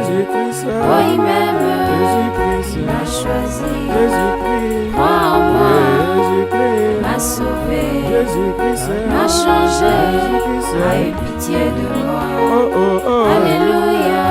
Jésus-Christ, oh il m'aime, Jésus-Christ, il m'a choisi, Jésus-Christ, crois en moi, Jésus-Christ, m'a sauvé, Jésus-Christ, m'a changé, Jésus-Christ, a eu pitié de moi. oh oh oh, Alléluia.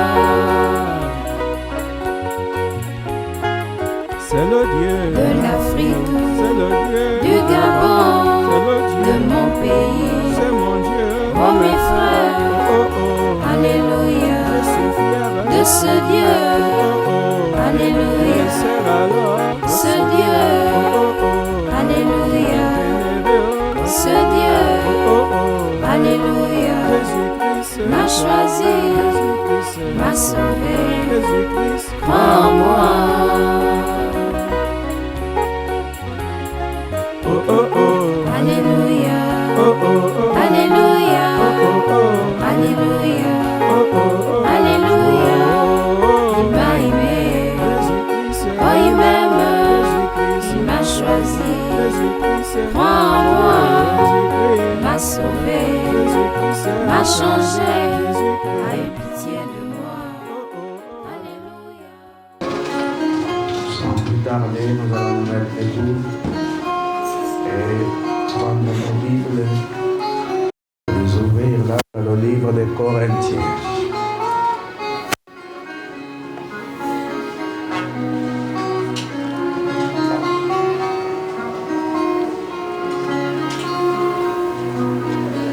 c'est le Dieu De l'Afrique, c'est le Dieu du Gabon, c'est le Dieu de mon pays, c'est mon Dieu, oh mes frères, oh oh, alléluia, je suis fier de ce Dieu, oh oh, alléluia, je serai alors ce Dieu, oh oh, alléluia, bénévole, ce Dieu, oh oh, alléluia, Jésus-Christ m'a choisi, Jésus-Christ m'a sauvé, Jésus-Christ crois en moi. oh oh oh, Alléluia, oh oh oh, alléluia, oh oh, alléluia, oh oh, alléluia. oh, Il m'a aimé, Jésus-Christ, oh il m'aime, Jésus-Christ, il m'a choisi, Jésus-Christ, crois en moi, Jésus-Christ, m'a sauvé, Jésus-Christ, m'a changé, Jésus-Christ. a eu pitié de moi. Alléluia. Sans plus tarder, nous allons nous mettre debout et prendre nos Bibles, les ouvrir là dans le livre des Corinthiens.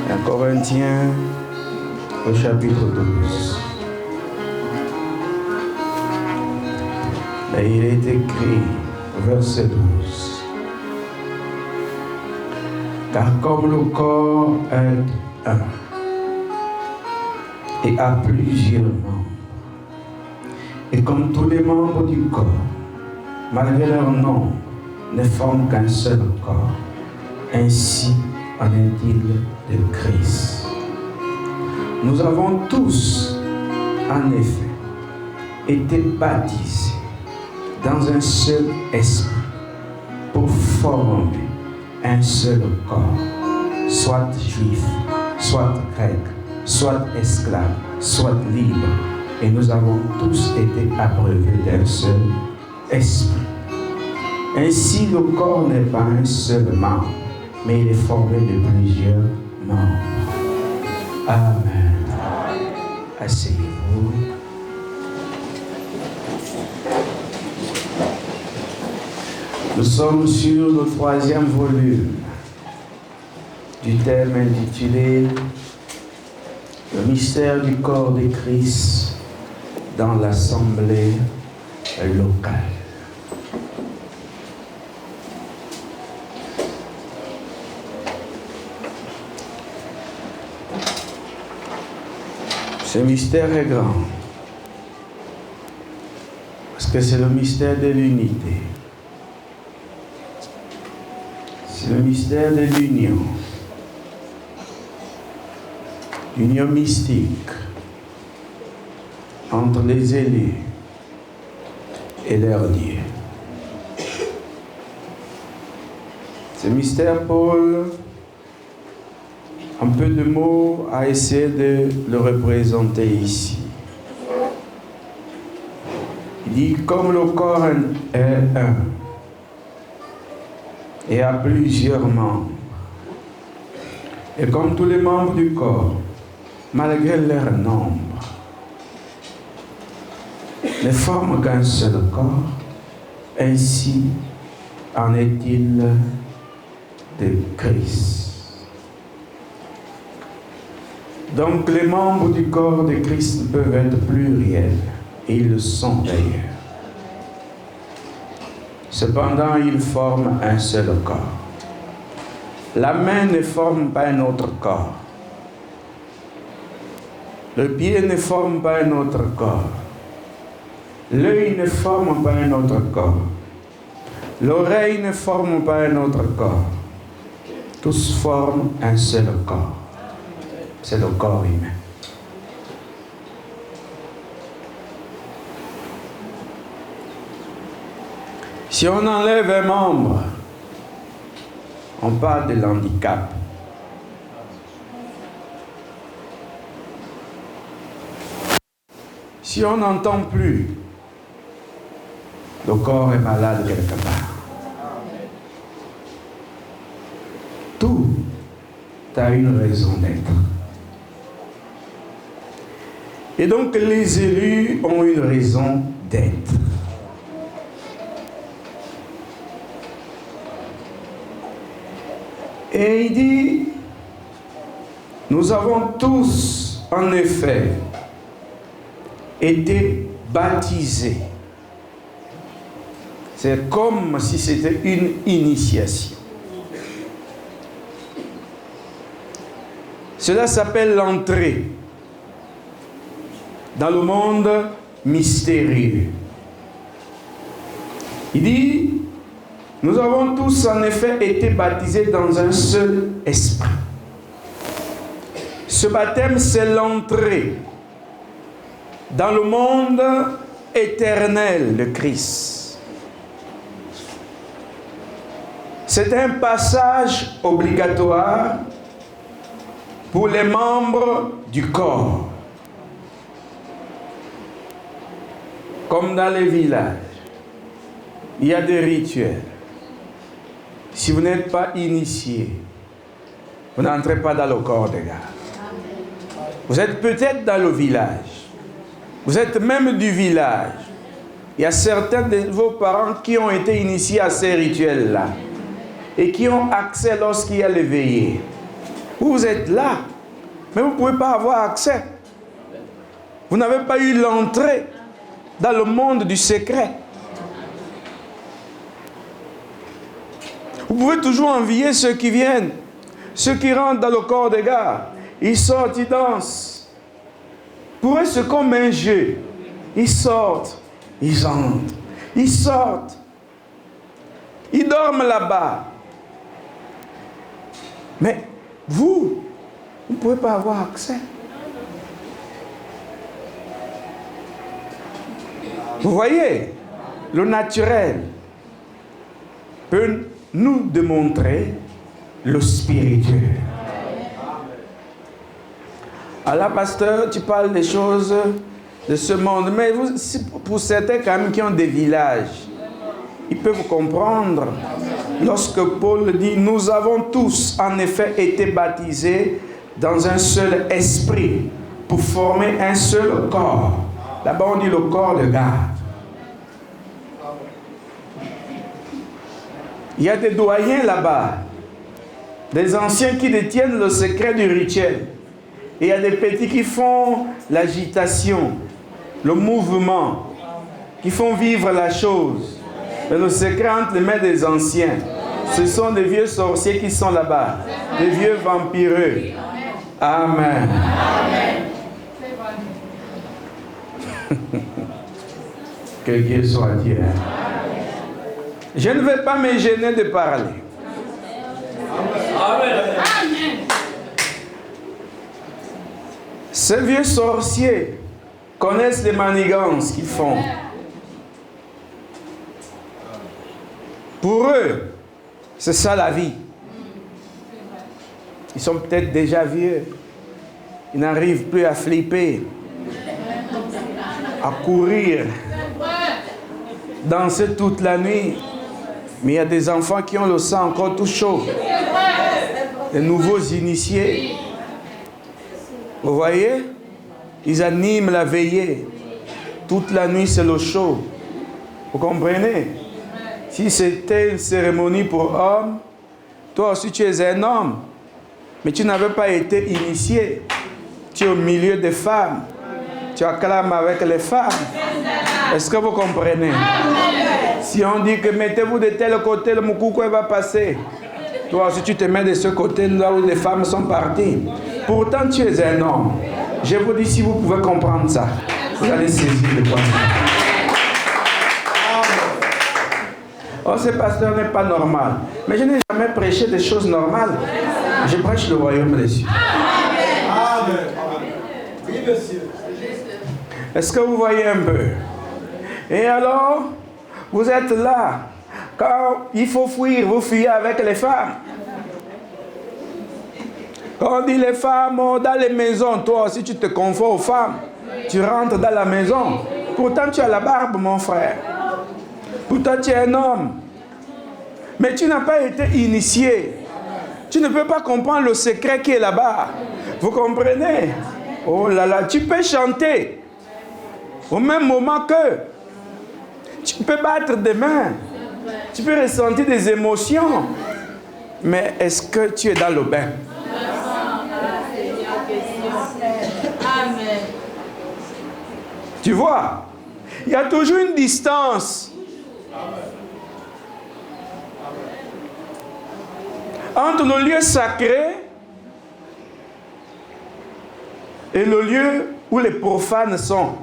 Les Corinthiens au chapitre 12. Et il est écrit, verset 12. Car comme le corps est un et a plusieurs membres, et comme tous les membres du corps, malgré leur nombre, ne forment qu'un seul corps, ainsi en est-il de Christ. Nous avons tous, en effet, été baptisés dans un seul esprit pour former un seul corps, soit juif, soit grec, soit esclave, soit libre, et nous avons tous été abreuvés d'un seul esprit. Ainsi, le corps n'est pas un seul membre, mais il est formé de plusieurs membres. Amen. Asseyez-vous. Nous sommes sur le 3e volume du thème intitulé « Le mystère du corps de Christ dans l'assemblée locale ». Ce mystère est grand, parce que c'est le mystère de l'unité. C'est le mystère de l'union. L'union mystique entre les élus et leur Dieu. Ce mystère, Paul, en peu de mots, a essayé de le représenter ici. Il dit, comme le corps est un, et a plusieurs membres, et comme tous les membres du corps, malgré leur nombre, ne forment qu'un seul corps, ainsi en est-il de Christ. Donc les membres du corps de Christ peuvent être pluriels, et ils le sont d'ailleurs. Cependant, ils forment un seul corps. La main ne forme pas un autre corps. Le pied ne forme pas un autre corps. L'œil ne forme pas un autre corps. L'oreille ne forme pas un autre corps. Tous forment un seul corps. C'est le corps humain. Si on enlève un membre, on parle de l'handicap. Si on n'entend plus, le corps est malade quelque part. Tout a une raison d'être. Et donc les élus ont une raison d'être. Et il dit, nous avons tous, en effet, été baptisés. C'est comme si c'était une initiation. Cela s'appelle l'entrée dans le monde mystérieux. Il dit, nous avons tous en effet été baptisés dans un seul esprit. Ce baptême, c'est l'entrée dans le monde éternel de Christ. C'est un passage obligatoire pour les membres du corps. Comme dans les villages, il y a des rituels. Si vous n'êtes pas initié, vous n'entrez pas dans le corps de garde. Vous êtes peut-être dans le village. Vous êtes même du village. Il y a certains de vos parents qui ont été initiés à ces rituels-là et qui ont accès lorsqu'il y a les veillées. Vous êtes là, mais vous ne pouvez pas avoir accès. Vous n'avez pas eu l'entrée dans le monde du secret. Vous pouvez toujours envier ceux qui viennent, ceux qui rentrent dans le corps des gars. Ils sortent, ils dansent. Pour eux, c'est comme un jeu. Ils sortent, ils entrent, ils sortent. Ils dorment là-bas. Mais vous ne pouvez pas avoir accès. Vous voyez, le naturel peut nous démontrer le spirituel. Alors, pasteur, tu parles des choses de ce monde, mais pour certains quand même qui ont des villages, ils peuvent comprendre lorsque Paul dit, nous avons tous en effet été baptisés dans un seul esprit pour former un seul corps. Là-bas, on dit le corps de garde. Il y a des doyens là-bas, des anciens qui détiennent le secret du rituel. Et il y a des petits qui font l'agitation, le mouvement, qui font vivre la chose. Mais le secret entre les mains des anciens, ce sont des vieux sorciers qui sont là-bas, des vieux vampireux. Amen. Que Dieu soit Dieu. Je ne vais pas me gêner de parler. Amen. Ces vieux sorciers connaissent les manigances qu'ils font. Pour eux, c'est ça la vie. Ils sont peut-être déjà vieux. Ils n'arrivent plus à flipper, à courir, danser toute la nuit. Mais il y a des enfants qui ont le sang encore tout chaud. Les nouveaux initiés. Vous voyez? Ils animent la veillée. Toute la nuit, c'est le chaud. Vous comprenez? Si c'était une cérémonie pour hommes, toi aussi tu es un homme. Mais tu n'avais pas été initié. Tu es au milieu des femmes. Tu acclames avec les femmes. Est-ce que vous comprenez? Si on dit que mettez-vous de tel côté, le moukoukou va passer. Toi aussi tu te mets de ce côté là où les femmes sont parties. Pourtant tu es un homme. Je vous dis, si vous pouvez comprendre ça, vous allez saisir le point. Oh, ce pasteur n'est pas normal. Mais je n'ai jamais prêché des choses normales. Je prêche le royaume des cieux. Amen. Oui, monsieur. Est-ce que vous voyez un peu? Et alors, vous êtes là. Quand il faut fuir, vous fuyez avec les femmes. Quand on dit les femmes, oh, dans les maisons, toi aussi tu te confonds aux femmes. Tu rentres dans la maison. Pourtant, tu as la barbe, mon frère. Pourtant, tu es un homme. Mais tu n'as pas été initié. Tu ne peux pas comprendre le secret qui est là-bas. Vous comprenez? Oh là là, tu peux chanter au même moment que tu peux battre des mains. Tu peux ressentir des émotions. Mais est-ce que tu es dans le bain? Amen. Tu vois, il y a toujours une distance entre le lieu sacré et le lieu où les profanes sont.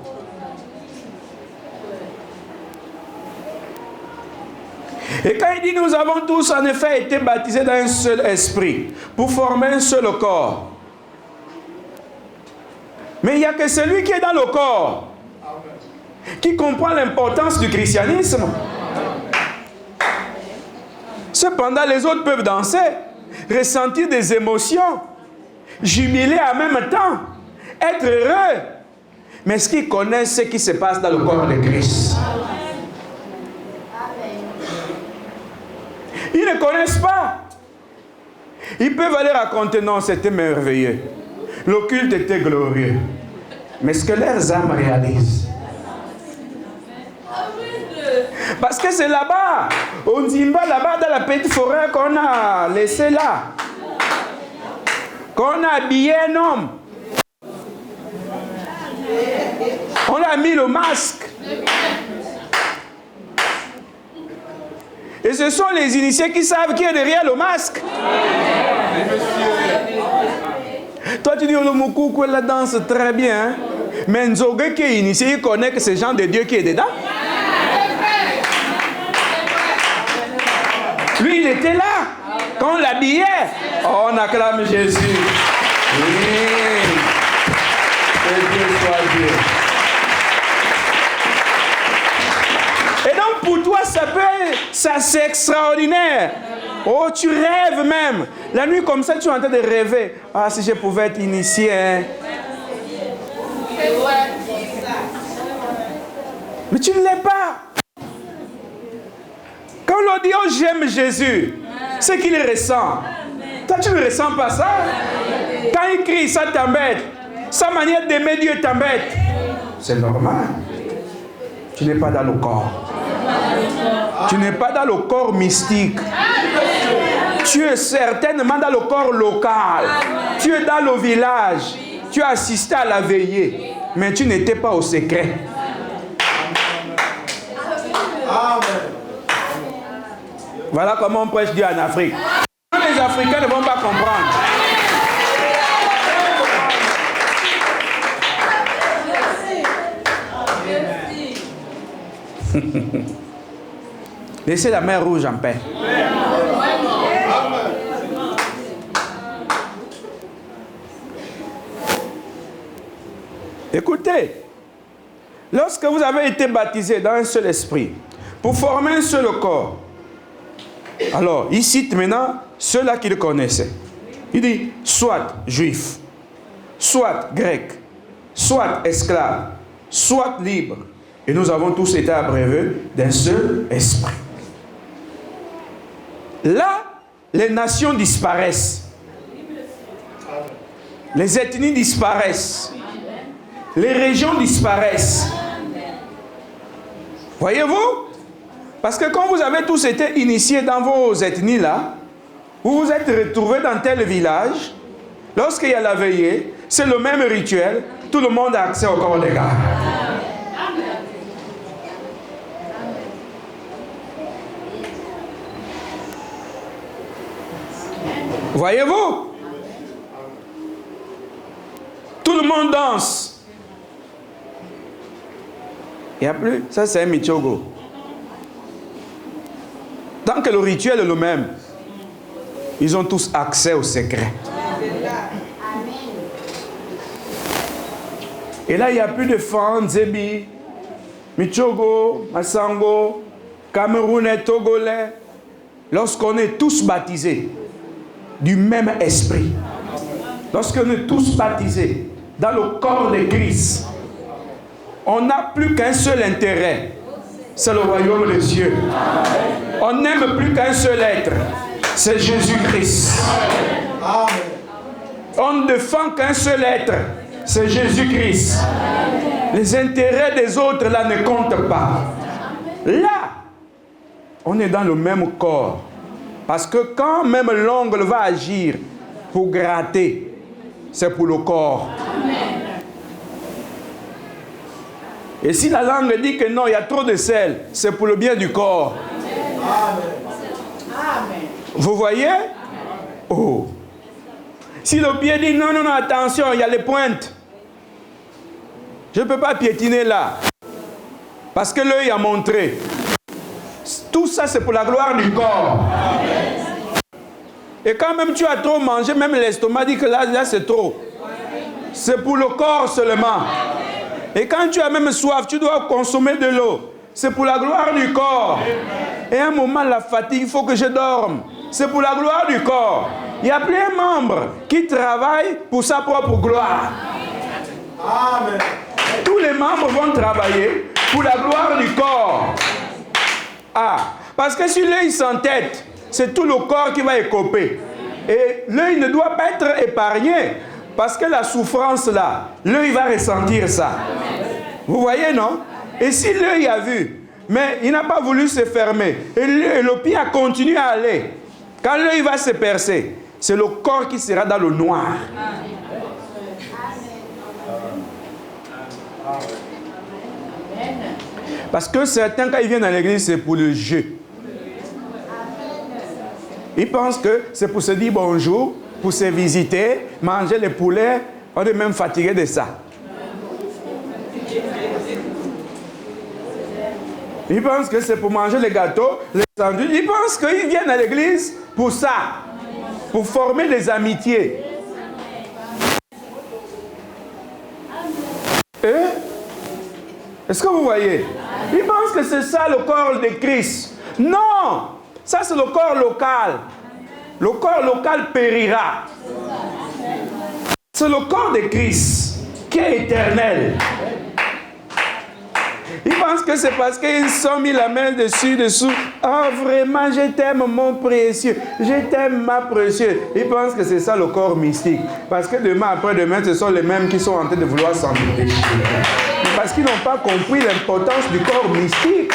Et quand il dit nous avons tous en effet été baptisés dans un seul esprit pour former un seul corps. Mais il n'y a que celui qui est dans le corps qui comprend l'importance du christianisme. Cependant, les autres peuvent danser, ressentir des émotions, jubiler en même temps, être heureux. Mais ce qu'ils connaissent, c'est ce qui se passe dans le corps de Christ. Ils ne connaissent pas. Ils peuvent aller raconter, non, c'était merveilleux. Le culte était glorieux. Mais ce que leurs âmes réalisent. Parce que c'est là-bas, au Nzimba, là-bas, dans la petite forêt qu'on a laissé là. Qu'on a habillé un homme. On a mis le masque. Et ce sont les initiés qui savent qui est derrière le masque. Toi, tu dis, le Moukoukou, la danse très bien. Hein? Mais Nzogé qui est initié, il connaît que c'est Jean de Dieu qui est dedans. Lui, il était là. Quand on l'habillait, oh, on acclame Jésus. Oui. Que Dieu soit Dieu. Et donc, pour toi, ça c'est extraordinaire. Oh, tu rêves même. La nuit comme ça, tu es en train de rêver. Ah, si je pouvais être initié. Hein. Mais tu ne l'es pas. Quand on dit, oh, j'aime Jésus, c'est qu'il ressent. Toi, tu ne ressens pas ça. Quand il crie, ça t'embête. Sa manière d'aimer Dieu t'embête. C'est normal. Tu n'es pas dans le corps. Tu n'es pas dans le corps mystique. Tu es certainement dans le corps local. Tu es dans le village. Tu as assisté à la veillée. Mais tu n'étais pas au secret. Voilà comment on prêche Dieu en Afrique. Les Africains ne vont pas comprendre. Laissez la mer Rouge en paix. Écoutez, lorsque vous avez été baptisés dans un seul esprit, pour former un seul corps, alors il cite maintenant ceux-là qu'il connaissait. Il dit, soit juif, soit grec, soit esclave, soit libre. Et nous avons tous été abreuvés d'un seul esprit. Là, les nations disparaissent. Les ethnies disparaissent. Les régions disparaissent. Voyez-vous? Parce que quand vous avez tous été initiés dans vos ethnies là, vous vous êtes retrouvés dans tel village, lorsqu'il y a la veillée, c'est le même rituel, tout le monde a accès au corps des gars. Voyez-vous? Tout le monde danse. Il n'y a plus. Ça, c'est un Michogo. Tant que le rituel est le même, ils ont tous accès au secret. Et là, il n'y a plus de Fan, Zébi, Michogo, Massango, Camerounais, Togolais. Lorsqu'on est tous baptisés du même esprit, lorsqu'on est tous baptisés dans le corps de Christ, On n'a plus qu'un seul intérêt. C'est le royaume des cieux. On n'aime plus qu'un seul être. C'est Jésus-Christ. On ne défend qu'un seul être. C'est Jésus-Christ. Les intérêts des autres là ne comptent pas. Là, on est dans le même corps. Parce que quand même l'ongle va agir pour gratter, c'est pour le corps. Et si la langue dit que non, il y a trop de sel, c'est pour le bien du corps. Vous voyez? Oh. Si le pied dit non, non, non, attention, il y a les pointes. Je ne peux pas piétiner là. Parce que l'œil a montré. Tout ça, c'est pour la gloire du corps. Et quand même tu as trop mangé, même l'estomac dit que là c'est trop. C'est pour le corps seulement. Et quand tu as même soif, tu dois consommer de l'eau. C'est pour la gloire du corps. Et à un moment, la fatigue, il faut que je dorme. C'est pour la gloire du corps. Il n'y a plus un membre qui travaille pour sa propre gloire. Amen. Tous les membres vont travailler pour la gloire du corps. Ah, parce que si l'œil s'entête, c'est tout le corps qui va écoper. Et l'œil ne doit pas être épargné. Parce que la souffrance là, l'œil va ressentir ça. Vous voyez, non? Et si l'œil a vu, mais il n'a pas voulu se fermer, et le pied a continué à aller, quand l'œil va se percer, c'est le corps qui sera dans le noir. Parce que certains, quand ils viennent à l'église, c'est pour le jeu. Ils pensent que c'est pour se dire bonjour, pour se visiter, manger les poulets. On est même fatigué de ça. Ils pensent que c'est pour manger les gâteaux, les sandwichs. Ils pensent qu'ils viennent à l'église pour ça, pour former des amitiés. Est-ce que vous voyez? Ils pensent que c'est ça le corps de Christ. Non! Ça c'est le corps local. Le corps local périra. C'est le corps de Christ qui est éternel. Ils pensent que c'est parce qu'ils sont mis la main dessus, dessous. Ah, vraiment, je t'aime, mon précieux. Je t'aime, ma précieuse. Ils pensent que c'est ça le corps mystique. Parce que demain, après-demain, ce sont les mêmes qui sont en train de vouloir s'en déchirer. Parce qu'ils n'ont pas compris l'importance du corps mystique.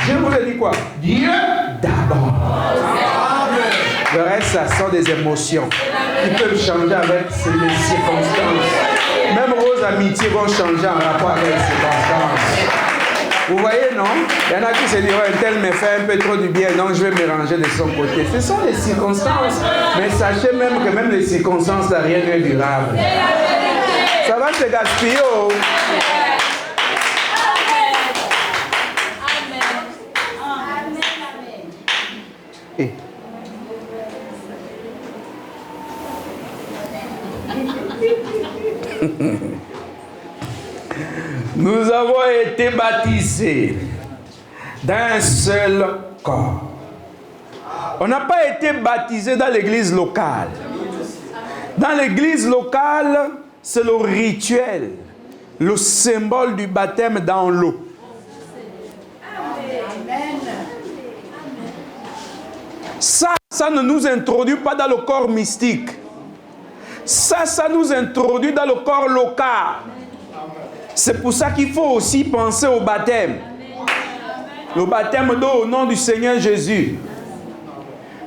Je vous ai dit quoi? Dieu d'abord. Le reste, ça sont des émotions qui peuvent changer avec les circonstances. Même vos amitiés vont changer en rapport avec les circonstances. Vous voyez, non? Il y en a qui se diront, un tel me fait un peu trop du bien, donc je vais me ranger de son côté. Ce sont les circonstances. Mais sachez même que même les circonstances, ça rien n'est durable. Ça va se gaspiller. Oh. Et. Nous avons été baptisés d'un seul corps. On n'a pas été baptisés dans l'église locale. Dans l'église locale, c'est le rituel, le symbole du baptême dans l'eau. Ça ne nous introduit pas dans le corps mystique. Ça nous introduit dans le corps local. C'est pour ça qu'il faut aussi penser au baptême. Le baptême d'eau au nom du Seigneur Jésus.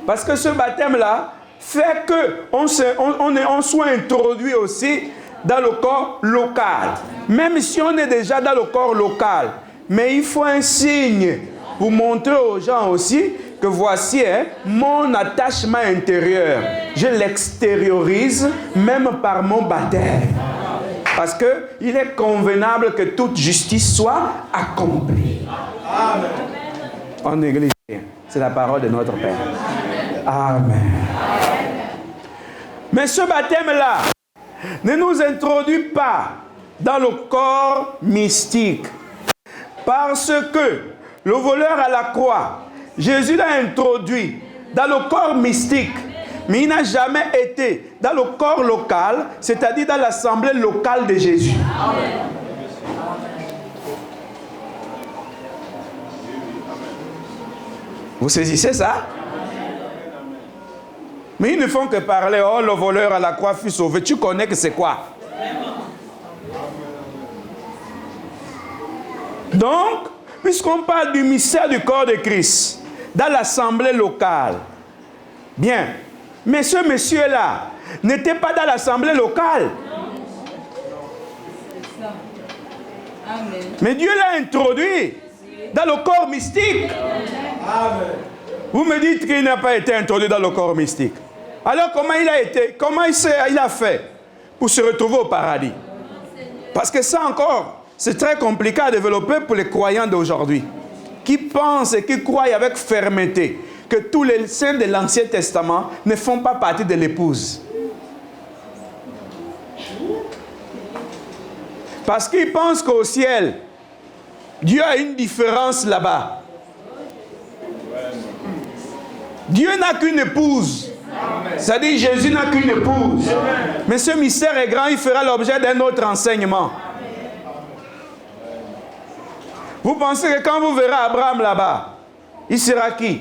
Parce que ce baptême-là fait qu'on soit introduit aussi dans le corps local. Même si on est déjà dans le corps local. Mais il faut un signe pour montrer aux gens aussi que voici mon attachement intérieur. Je l'extériorise même par mon baptême. Parce qu'il est convenable que toute justice soit accomplie. Amen. En église, c'est la parole de notre Père. Amen. Mais ce baptême-là ne nous introduit pas dans le corps mystique. Parce que le voleur à la croix, Jésus l'a introduit dans le corps mystique. Mais il n'a jamais été dans le corps local, c'est-à-dire dans l'assemblée locale de Jésus. Vous saisissez ça? Mais ils ne font que parler, oh, le voleur à la croix fut sauvé. Tu connais que c'est quoi? Donc, puisqu'on parle du mystère du corps de Christ, dans l'assemblée locale, bien, mais ce monsieur-là n'était pas dans l'assemblée locale. Mais Dieu l'a introduit dans le corps mystique. Vous me dites qu'il n'a pas été introduit dans le corps mystique. Alors comment il a été, comment il a fait pour se retrouver au paradis? Parce que ça encore, c'est très compliqué à développer pour les croyants d'aujourd'hui, qui pensent et qui croient avec fermeté que tous les saints de l'Ancien Testament ne font pas partie de l'épouse. Parce qu'ils pensent qu'au ciel, Dieu a une différence là-bas. Dieu n'a qu'une épouse. C'est-à-dire Jésus n'a qu'une épouse. Mais ce mystère est grand, il fera l'objet d'un autre enseignement. Vous pensez que quand vous verrez Abraham là-bas, il sera qui?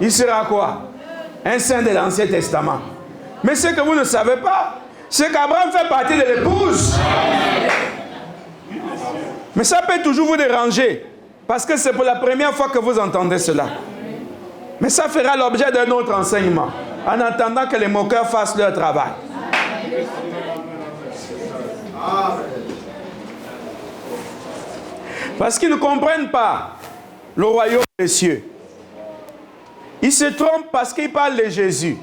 Il sera quoi? Un saint de l'Ancien Testament. Mais ce que vous ne savez pas, c'est qu'Abraham fait partie de l'épouse. Mais ça peut toujours vous déranger, parce que c'est pour la première fois que vous entendez cela. Mais ça fera l'objet d'un autre enseignement, en attendant que les moqueurs fassent leur travail. Parce qu'ils ne comprennent pas le royaume des cieux. Ils se trompent parce qu'ils parlent de Jésus.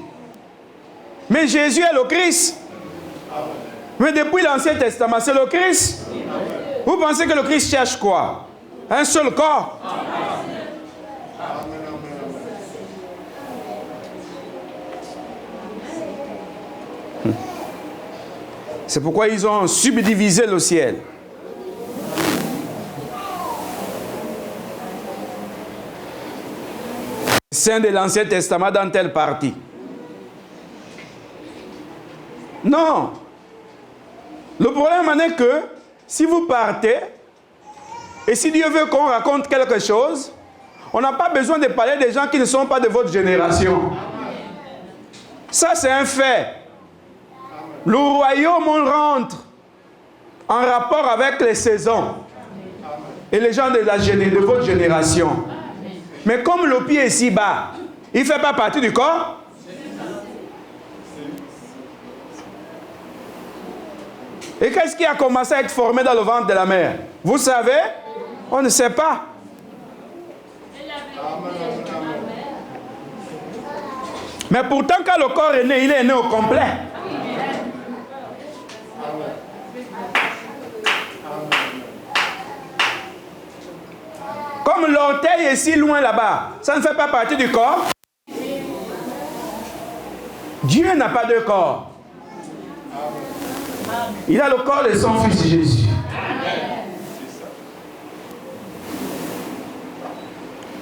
Mais Jésus est le Christ. Mais depuis l'Ancien Testament, c'est le Christ. Vous pensez que le Christ cherche quoi? Un seul corps? C'est pourquoi ils ont subdivisé le ciel. Saint de l'Ancien Testament dans telle partie. Non. Le problème est que si vous partez, et si Dieu veut qu'on raconte quelque chose, on n'a pas besoin de parler des gens qui ne sont pas de votre génération. Ça, c'est un fait. Le royaume, on rentre en rapport avec les saisons et les gens de votre génération. Mais comme le pied est si bas, il ne fait pas partie du corps. Et qu'est-ce qui a commencé à être formé dans le ventre de la mère? Vous savez? On ne sait pas. Mais pourtant, quand le corps est né, il est né au complet. Comme l'orteil est si loin là-bas, ça ne fait pas partie du corps. Dieu n'a pas de corps. Il a le corps de son fils Jésus.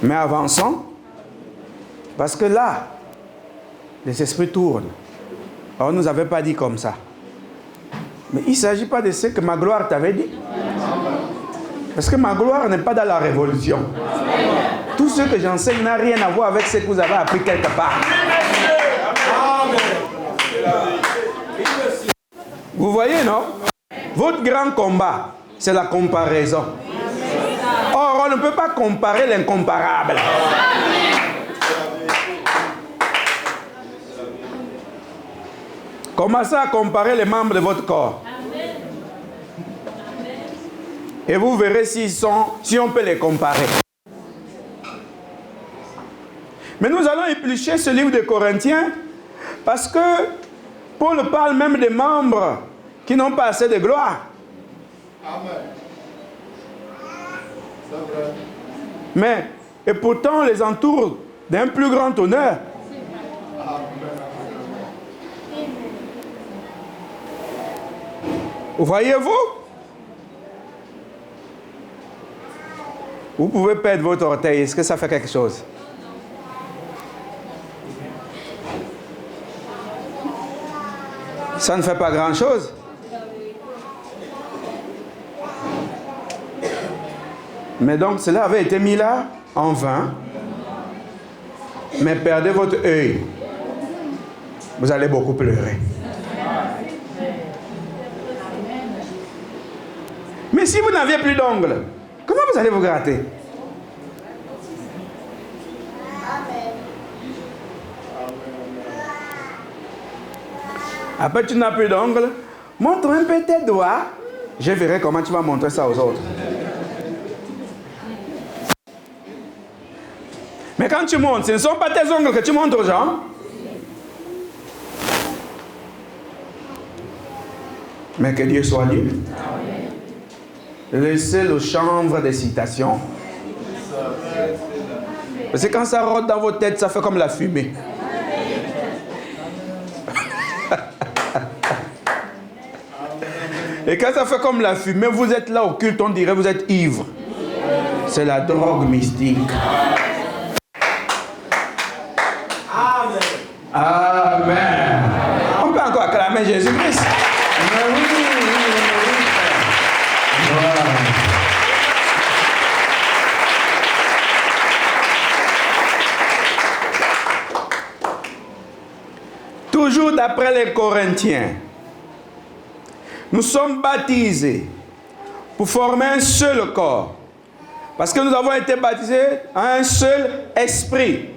Mais avançons, parce que là, les esprits tournent. Alors, on ne nous avait pas dit comme ça. Mais il ne s'agit pas de ce que ma gloire t'avait dit. Parce que ma gloire n'est pas dans la révolution. Tout ce que j'enseigne n'a rien à voir avec ce que vous avez appris quelque part. Vous voyez, non? Votre grand combat, c'est la comparaison. Or, on ne peut pas comparer l'incomparable. Commencez à comparer les membres de votre corps. Et vous verrez si on peut les comparer. Mais nous allons éplucher ce livre de Corinthiens parce que Paul parle même des membres qui n'ont pas assez de gloire. Amen. Mais, et pourtant, on les entoure d'un plus grand honneur. Voyez-vous? Vous pouvez perdre votre orteil. Est-ce que ça fait quelque chose? Ça ne fait pas grand-chose. Mais donc, cela avait été mis là en vain. Mais perdez votre œil. Vous allez beaucoup pleurer. Mais si vous n'aviez plus d'ongles, comment vous allez vous gratter? Après, tu n'as plus d'ongles. Montre un peu tes doigts. Je verrai comment tu vas montrer ça aux autres. Mais quand tu montes, ce ne sont pas tes ongles que tu montres aux gens. Mais que Dieu soit Dieu. Laissez le chanvre des citations. Parce que quand ça rôde dans vos têtes, ça fait comme la fumée. Et quand ça fait comme la fumée, vous êtes là au culte, on dirait vous êtes ivre. C'est la drogue mystique. Amen. On peut encore acclamer Jésus-Christ. Toujours d'après les Corinthiens, nous sommes baptisés pour former un seul corps. Parce que nous avons été baptisés à un seul esprit.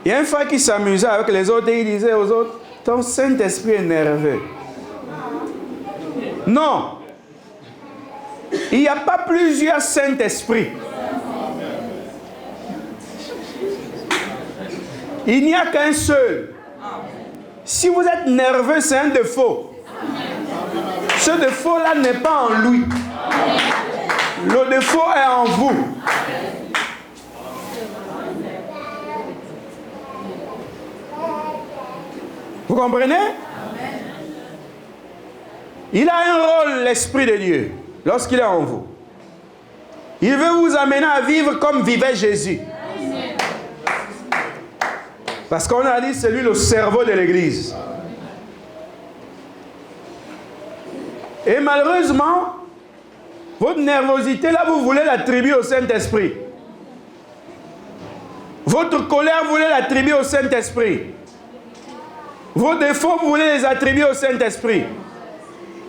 Il y a un frère qui s'amusait avec les autres et il disait aux autres, ton Saint-Esprit est nerveux. Non. Il n'y a pas plusieurs Saint-Esprits. Il n'y a qu'un seul. Si vous êtes nerveux, c'est un défaut. Ce défaut-là n'est pas en lui. Le défaut est en vous. Vous comprenez? Il a un rôle, l'Esprit de Dieu, lorsqu'il est en vous. Il veut vous amener à vivre comme vivait Jésus. Parce qu'on a dit, c'est lui le cerveau de l'Église. Et malheureusement, votre nervosité, là, vous voulez l'attribuer au Saint-Esprit. Votre colère, vous voulez l'attribuer au Saint-Esprit. Vos défauts, vous voulez les attribuer au Saint-Esprit.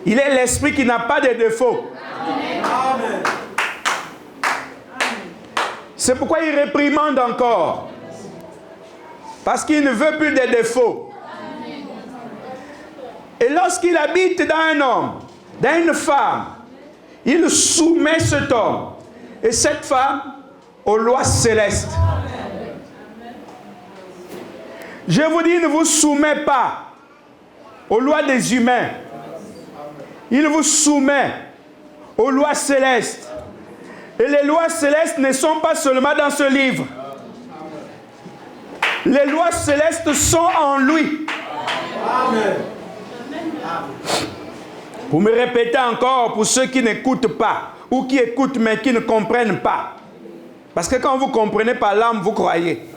Il est l'Esprit qui n'a pas de défauts. Amen. C'est pourquoi il réprimande encore. Parce qu'il ne veut plus de défauts. Et lorsqu'il habite dans un homme, dans une femme, il soumet cet homme et cette femme aux lois célestes. Je vous dis, il ne vous soumet pas aux lois des humains. Il vous soumet aux lois célestes. Et les lois célestes ne sont pas seulement dans ce livre. Les lois célestes sont en lui. Amen. Vous me répétez encore pour ceux qui n'écoutent pas, ou qui écoutent mais qui ne comprennent pas. Parce que quand vous comprenez par l'âme, vous croyez.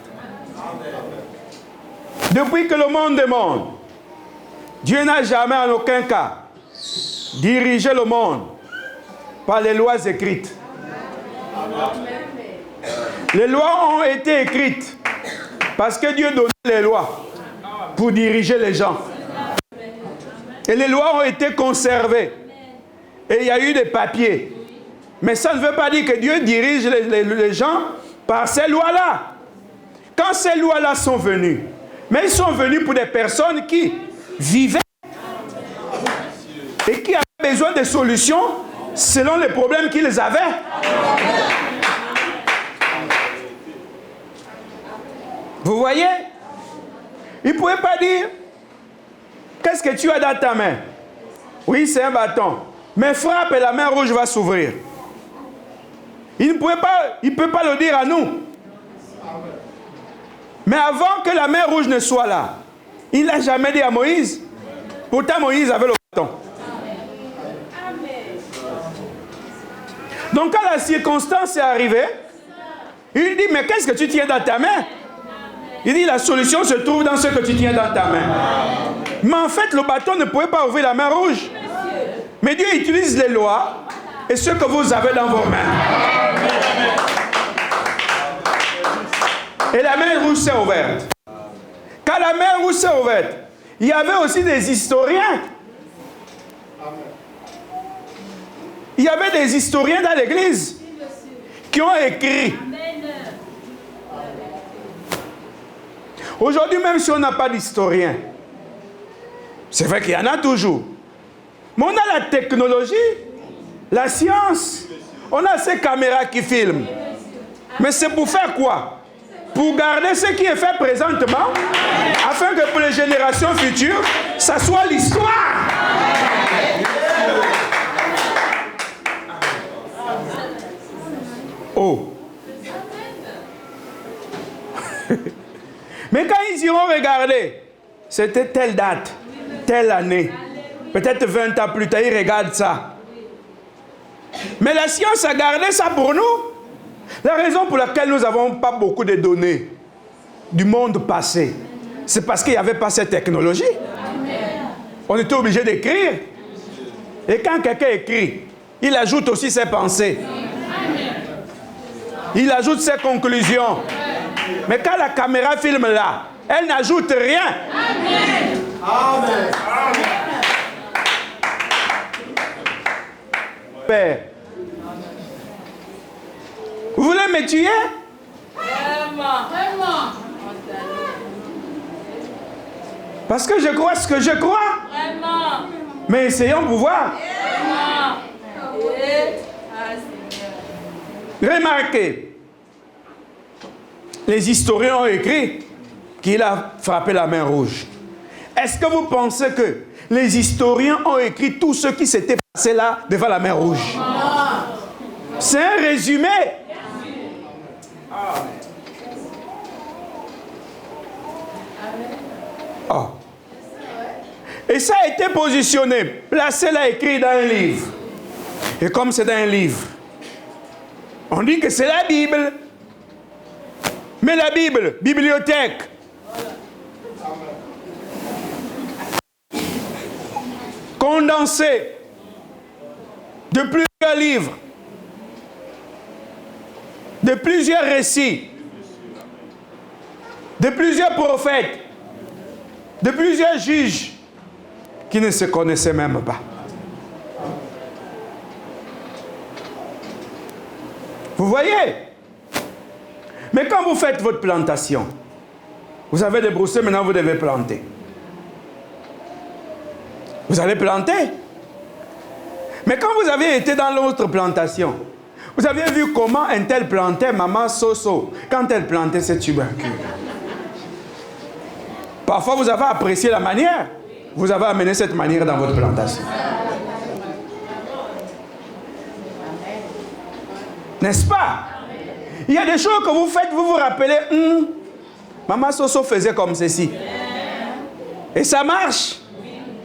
Depuis que le monde est monde, Dieu n'a jamais en aucun cas dirigé le monde par les lois écrites. Les lois ont été écrites parce que Dieu donnait les lois pour diriger les gens. Et les lois ont été conservées. Et il y a eu des papiers. Mais ça ne veut pas dire que Dieu dirige les gens par ces lois-là. Quand ces lois-là sont venues, mais ils sont venus pour des personnes qui vivaient et qui avaient besoin de solutions selon les problèmes qu'ils avaient. Vous voyez? Il ne pouvait pas dire, qu'est-ce que tu as dans ta main? Oui, c'est un bâton. Mais frappe et la main rouge va s'ouvrir. Il ne peut pas le dire à nous. Mais avant que la main rouge ne soit là, il n'a jamais dit à Moïse. Pourtant, Moïse avait le bâton. Donc, quand la circonstance est arrivée, il dit, mais qu'est-ce que tu tiens dans ta main? Il dit, la solution se trouve dans ce que tu tiens dans ta main. Mais en fait, le bâton ne pouvait pas ouvrir la main rouge. Mais Dieu utilise les lois et ce que vous avez dans vos mains. Et la mer Rouge s'est ouverte. Quand la mer Rouge s'est ouverte, il y avait aussi des historiens. Il y avait des historiens dans l'église qui ont écrit. Aujourd'hui, même si on n'a pas d'historien, c'est vrai qu'il y en a toujours. Mais on a la technologie, la science. On a ces caméras qui filment. Mais c'est pour faire quoi? Pour garder ce qui est fait présentement, afin que pour les générations futures, ça soit l'histoire. Oh. Mais quand ils iront regarder, c'était telle date, telle année, peut-être 20 ans plus tard, ils regardent ça. Mais la science a gardé ça pour nous. La raison pour laquelle nous n'avons pas beaucoup de données du monde passé, c'est parce qu'il n'y avait pas cette technologie. On était obligé d'écrire. Et quand quelqu'un écrit, il ajoute aussi ses pensées. Il ajoute ses conclusions. Mais quand la caméra filme là, elle n'ajoute rien. Amen. Amen. Père, vous voulez me tuer? Vraiment. Parce que je crois ce que je crois. Vraiment. Mais essayons pour voir. Remarquez, les historiens ont écrit qu'il a frappé la mer rouge. Est-ce que vous pensez que les historiens ont écrit tout ce qui s'était passé là devant la mer rouge? C'est un résumé. Oh. Et ça a été positionné, placé là, écrit dans un livre. Et comme c'est dans un livre, on dit que c'est la Bible. Mais la Bible, bibliothèque. Condensée de plusieurs livres, de plusieurs récits, de plusieurs prophètes, de plusieurs juges qui ne se connaissaient même pas. Vous voyez? Mais quand vous faites votre plantation, vous avez débroussé, maintenant vous devez planter. Vous allez planter. Mais quand vous avez été dans l'autre plantation, vous avez vu comment un tel plantait, maman Soso, quand elle plantait ses tubercules. Parfois vous avez apprécié la manière. Vous avez amené cette manière dans votre plantation. N'est-ce pas? Il y a des choses que vous faites, vous vous rappelez, maman Soso faisait comme ceci. Et ça marche.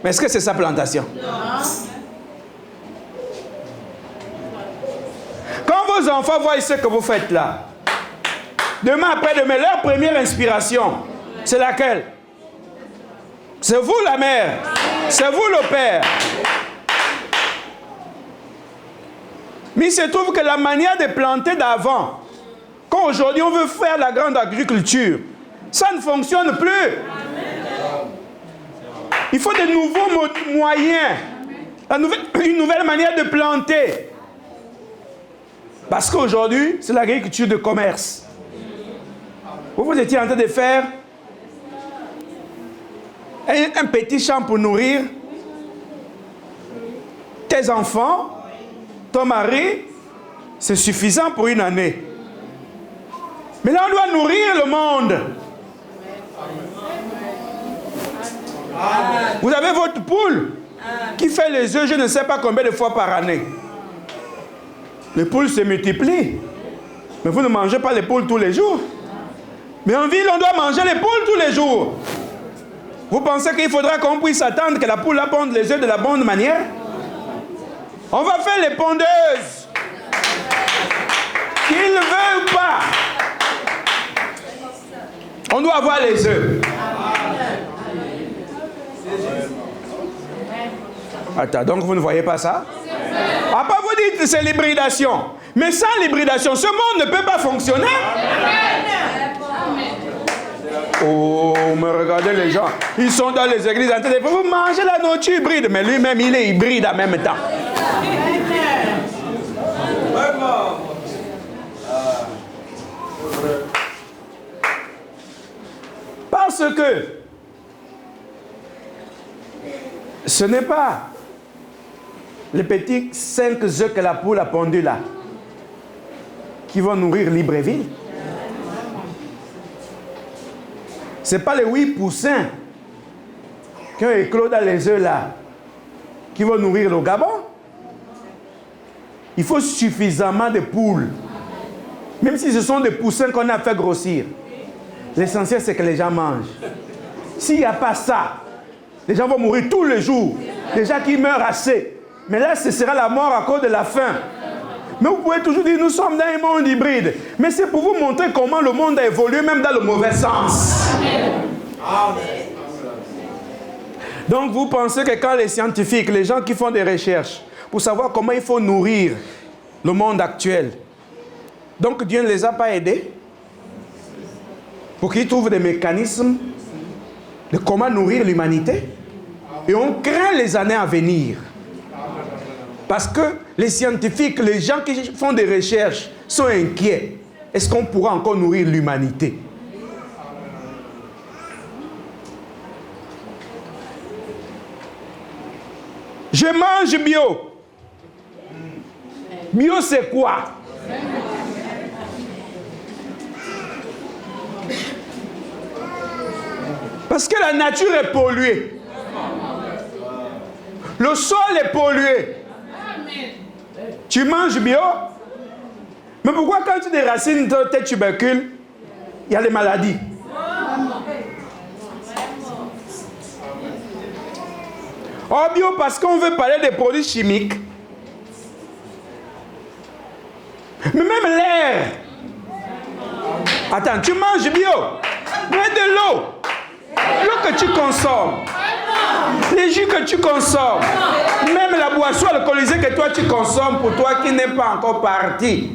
Mais est-ce que c'est sa plantation? Non. Quand vos enfants voient ce que vous faites là, demain après-demain, leur première inspiration, c'est laquelle? C'est vous la mère, c'est vous le père. Mais il se trouve que la manière de planter d'avant, quand aujourd'hui on veut faire la grande agriculture, ça ne fonctionne plus. Il faut de nouveaux moyens, une nouvelle manière de planter. Parce qu'aujourd'hui, c'est l'agriculture de commerce. Vous étiez en train de faire un petit champ pour nourrir tes enfants, ton mari, c'est suffisant pour une année. Mais là, on doit nourrir le monde. Vous avez votre poule qui fait les œufs, je ne sais pas combien de fois par année. Les poules se multiplient. Mais vous ne mangez pas les poules tous les jours. Mais en ville, on doit manger les poules tous les jours. Vous pensez qu'il faudra qu'on puisse attendre que la poule ponde les œufs de la bonne manière? On va faire les pondeuses. Qu'ils le veulent ou pas. On doit avoir les œufs. Attends, donc vous ne voyez pas ça? Après vous dites que c'est l'hybridation. Mais sans l'hybridation, ce monde ne peut pas fonctionner. Oh, mais regardez les gens. Ils sont dans les églises en train de dire, vous mangez la nourriture hybride. Mais lui-même, il est hybride en même temps. Parce que ce n'est pas les petits 5 œufs que la poule a pondus là qui vont nourrir Libreville. Ce n'est pas les 8 poussins qui ont éclos dans les œufs là qui vont nourrir le Gabon. Il faut suffisamment de poules. Même si ce sont des poussins qu'on a fait grossir. L'essentiel, c'est que les gens mangent. S'il n'y a pas ça, les gens vont mourir tous les jours. Les gens qui meurent assez. Mais là, ce sera la mort à cause de la faim. Mais vous pouvez toujours dire, nous sommes dans un monde hybride. Mais c'est pour vous montrer comment le monde a évolué, même dans le mauvais sens. Amen. Donc, vous pensez que quand les scientifiques, les gens qui font des recherches, pour savoir comment il faut nourrir le monde actuel, donc Dieu ne les a pas aidés pour qu'ils trouvent des mécanismes de comment nourrir l'humanité. Et on craint les années à venir. Parce que les scientifiques, les gens qui font des recherches sont inquiets. Est-ce qu'on pourra encore nourrir l'humanité? Je mange bio. Bio, c'est quoi? Parce que la nature est polluée. Le sol est pollué. Tu manges bio? Mais pourquoi quand tu déracines tes tubercules, il y a les maladies? Oh, bio, parce qu'on veut parler des produits chimiques. Mais même l'air. Attends, tu manges bio. Mais de l'eau. L'eau que tu consommes. Les jus que tu consommes. Même la boisson alcoolisée que toi tu consommes, pour toi qui n'est pas encore parti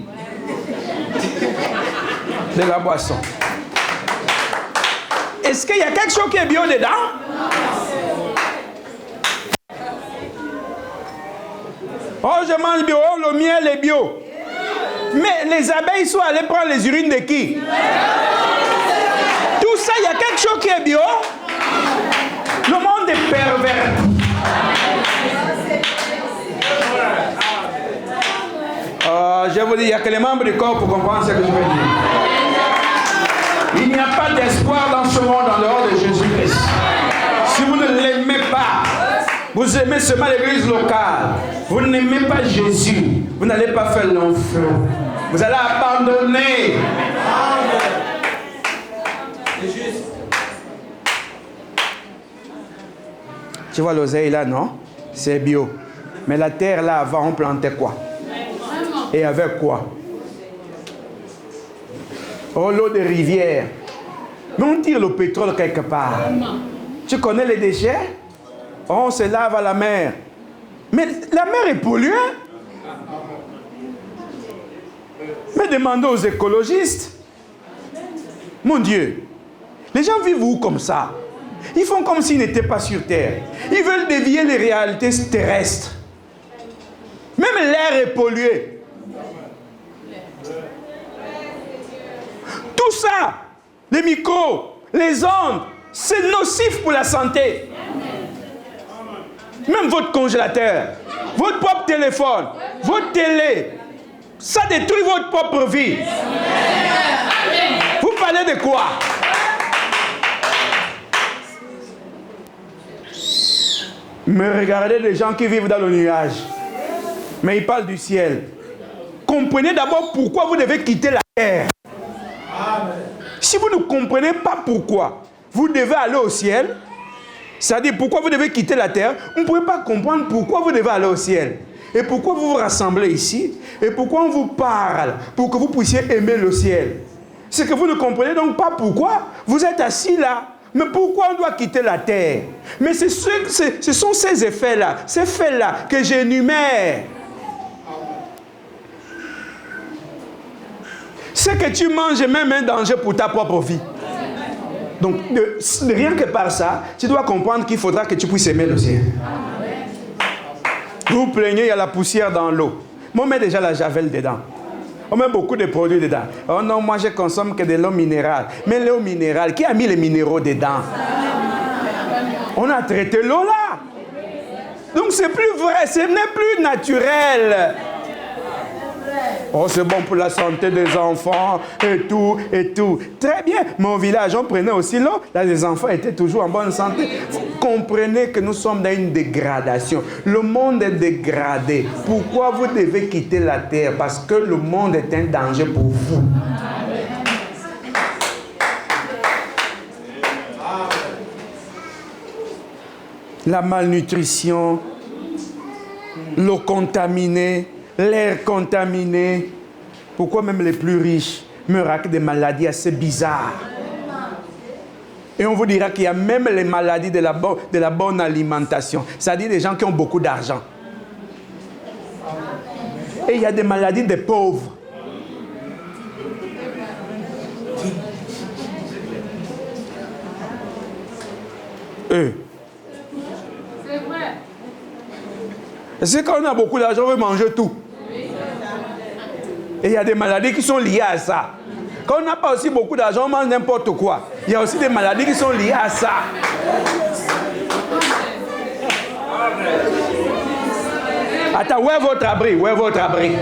de la boisson. Est-ce qu'il y a quelque chose qui est bio dedans? Oh, je mange bio, oh, le miel est bio. Mais les abeilles sont allées prendre les urines de qui? Tout ça, il y a quelque chose qui est bio. Le monde est pervers. Je vous dis, il n'y a que les membres du corps pour comprendre ce que je veux dire. Il n'y a pas d'espoir dans ce monde en dehors de Jésus-Christ. Si vous ne l'aimez pas, vous aimez seulement l'église locale, vous n'aimez pas Jésus, vous n'allez pas faire long feu. Vous allez abandonner. Tu vois l'oseille là, non? C'est bio. Mais la terre là, avant, on plantait quoi? Et avec quoi? Oh, l'eau de rivière. Mais on tire le pétrole quelque part. Tu connais les déchets? Oh, on se lave à la mer. Mais la mer est polluée. Mais demandez aux écologistes. Mon Dieu, les gens vivent où comme ça? Ils font comme s'ils n'étaient pas sur Terre. Ils veulent dévier les réalités terrestres. Même l'air est pollué. Tout ça, les micros, les ondes, c'est nocif pour la santé. Même votre congélateur, votre propre téléphone, votre télé, ça détruit votre propre vie. Vous parlez de quoi? Mais regardez les gens qui vivent dans le nuage. Mais ils parlent du ciel. Comprenez d'abord pourquoi vous devez quitter la terre. Si vous ne comprenez pas pourquoi vous devez aller au ciel, c'est-à-dire pourquoi vous devez quitter la terre, vous ne pouvez pas comprendre pourquoi vous devez aller au ciel. Et pourquoi vous vous rassemblez ici. Et pourquoi on vous parle pour que vous puissiez aimer le ciel. C'est que vous ne comprenez donc pas pourquoi vous êtes assis là. Mais pourquoi on doit quitter la terre? Mais ce sont ces effets-là, ces faits-là que j'énumère. Ce que tu manges est même un danger pour ta propre vie. Donc, rien que par ça, tu dois comprendre qu'il faudra que tu puisses aimer le ciel. Vous vous plaignez, il y a la poussière dans l'eau. Mais on met déjà la javel dedans. On met beaucoup de produits dedans. Oh non, moi je consomme que de l'eau minérale. Mais l'eau minérale, qui a mis les minéraux dedans? On a traité l'eau là. Donc c'est plus vrai, ce n'est plus naturel. Oh, c'est bon pour la santé des enfants et tout, et tout. Très bien. Mais au village, on prenait aussi l'eau. Là, les enfants étaient toujours en bonne santé. Vous comprenez que nous sommes dans une dégradation. Le monde est dégradé. Pourquoi vous devez quitter la terre? Parce que le monde est un danger pour vous. La malnutrition, l'eau contaminée, l'air contaminé. Pourquoi même les plus riches meurent avec des maladies assez bizarres? Et on vous dira qu'il y a même les maladies de la bonne alimentation. C'est-à-dire des gens qui ont beaucoup d'argent. Et il y a des maladies des pauvres. C'est vrai. C'est quand on a beaucoup d'argent, on veut manger tout. Et il y a des maladies qui sont liées à ça. Quand on n'a pas aussi beaucoup d'argent, on mange n'importe quoi. Il y a aussi des maladies qui sont liées à ça. Attends, où est votre abri? Où est votre abri?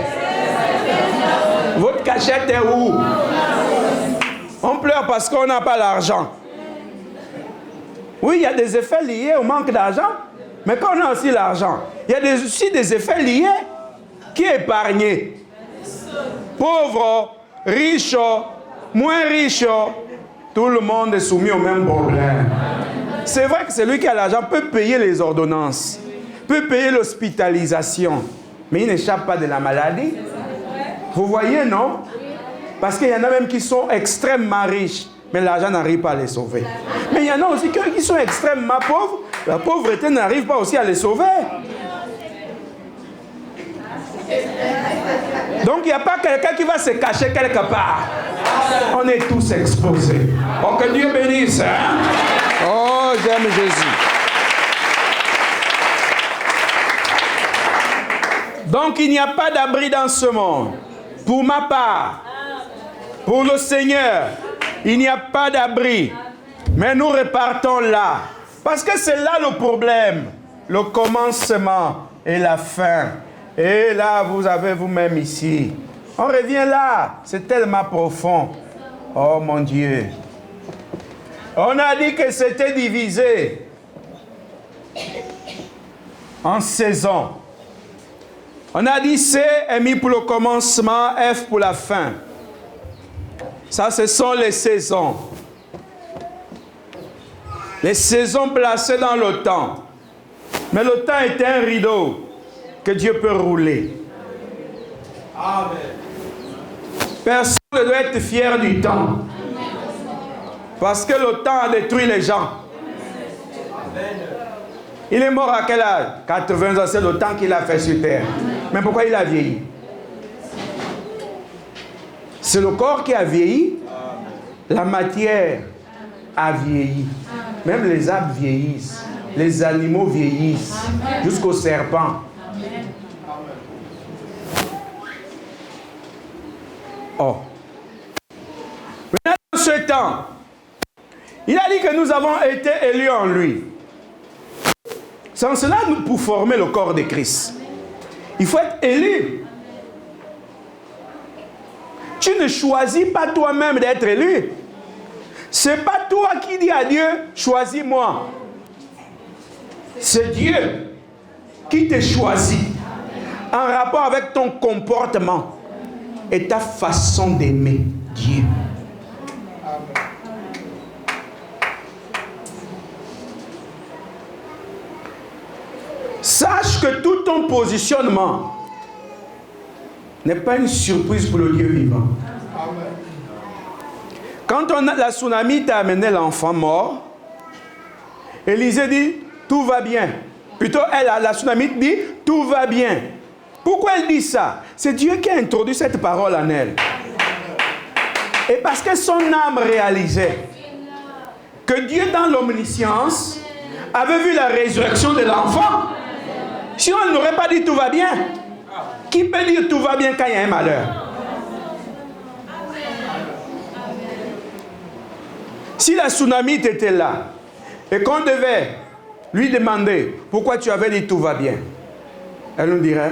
Votre cachette est où? On pleure parce qu'on n'a pas l'argent. Oui, il y a des effets liés au manque d'argent. Mais quand on a aussi l'argent, il y a aussi des effets liés. Qui est épargné? Pauvre, riche, moins riche, tout le monde est soumis au même problème. C'est vrai que celui qui a l'argent peut payer les ordonnances, peut payer l'hospitalisation, mais il n'échappe pas de la maladie. Vous voyez, non? Parce qu'il y en a même qui sont extrêmement riches, mais l'argent n'arrive pas à les sauver. Mais il y en a aussi qui sont extrêmement pauvres, la pauvreté n'arrive pas aussi à les sauver. Donc il n'y a pas quelqu'un qui va se cacher quelque part. On est tous exposés. Oh, que Dieu bénisse. Hein? Oh, j'aime Jésus. Donc il n'y a pas d'abri dans ce monde. Pour ma part, pour le Seigneur, il n'y a pas d'abri. Mais nous repartons là. Parce que c'est là le problème. Le commencement et la fin. Et là, vous avez vous-même ici. On revient là. C'est tellement profond. Oh mon Dieu. On a dit que c'était divisé en saisons. On a dit C est mis pour le commencement, F pour la fin. Ça, ce sont les saisons. Les saisons placées dans le temps. Mais le temps est un rideau que Dieu peut rouler. Amen. Personne ne doit être fier du temps. Parce que le temps a détruit les gens. Amen. Il est mort à quel âge? 80 ans, c'est le temps qu'il a fait sur terre. Mais pourquoi il a vieilli? C'est le corps qui a vieilli. La matière a vieilli. Même les arbres vieillissent. Les animaux vieillissent. Jusqu'aux serpents. Oh. Maintenant, dans ce temps, il a dit que nous avons été élus en lui. Sans cela, pour former le corps de Christ, il faut être élu. Tu ne choisis pas toi-même d'être élu. C'est pas toi qui dis à Dieu, choisis-moi. C'est Dieu qui te choisit en rapport avec ton comportement et ta façon d'aimer Dieu. Sache que tout ton positionnement n'est pas une surprise pour le Dieu vivant. Quand la tsunami t'a amené l'enfant mort, Élisée dit, tout va bien. Plutôt, la tsunami dit, tout va bien. Pourquoi elle dit ça? C'est Dieu qui a introduit cette parole en elle. Et parce que son âme réalisait que Dieu, dans l'omniscience, avait vu la résurrection de l'enfant. Sinon, il n'aurait pas dit tout va bien. Qui peut dire tout va bien quand il y a un malheur? Si la tsunamite était là et qu'on devait lui demander pourquoi tu avais dit tout va bien, elle nous dirait,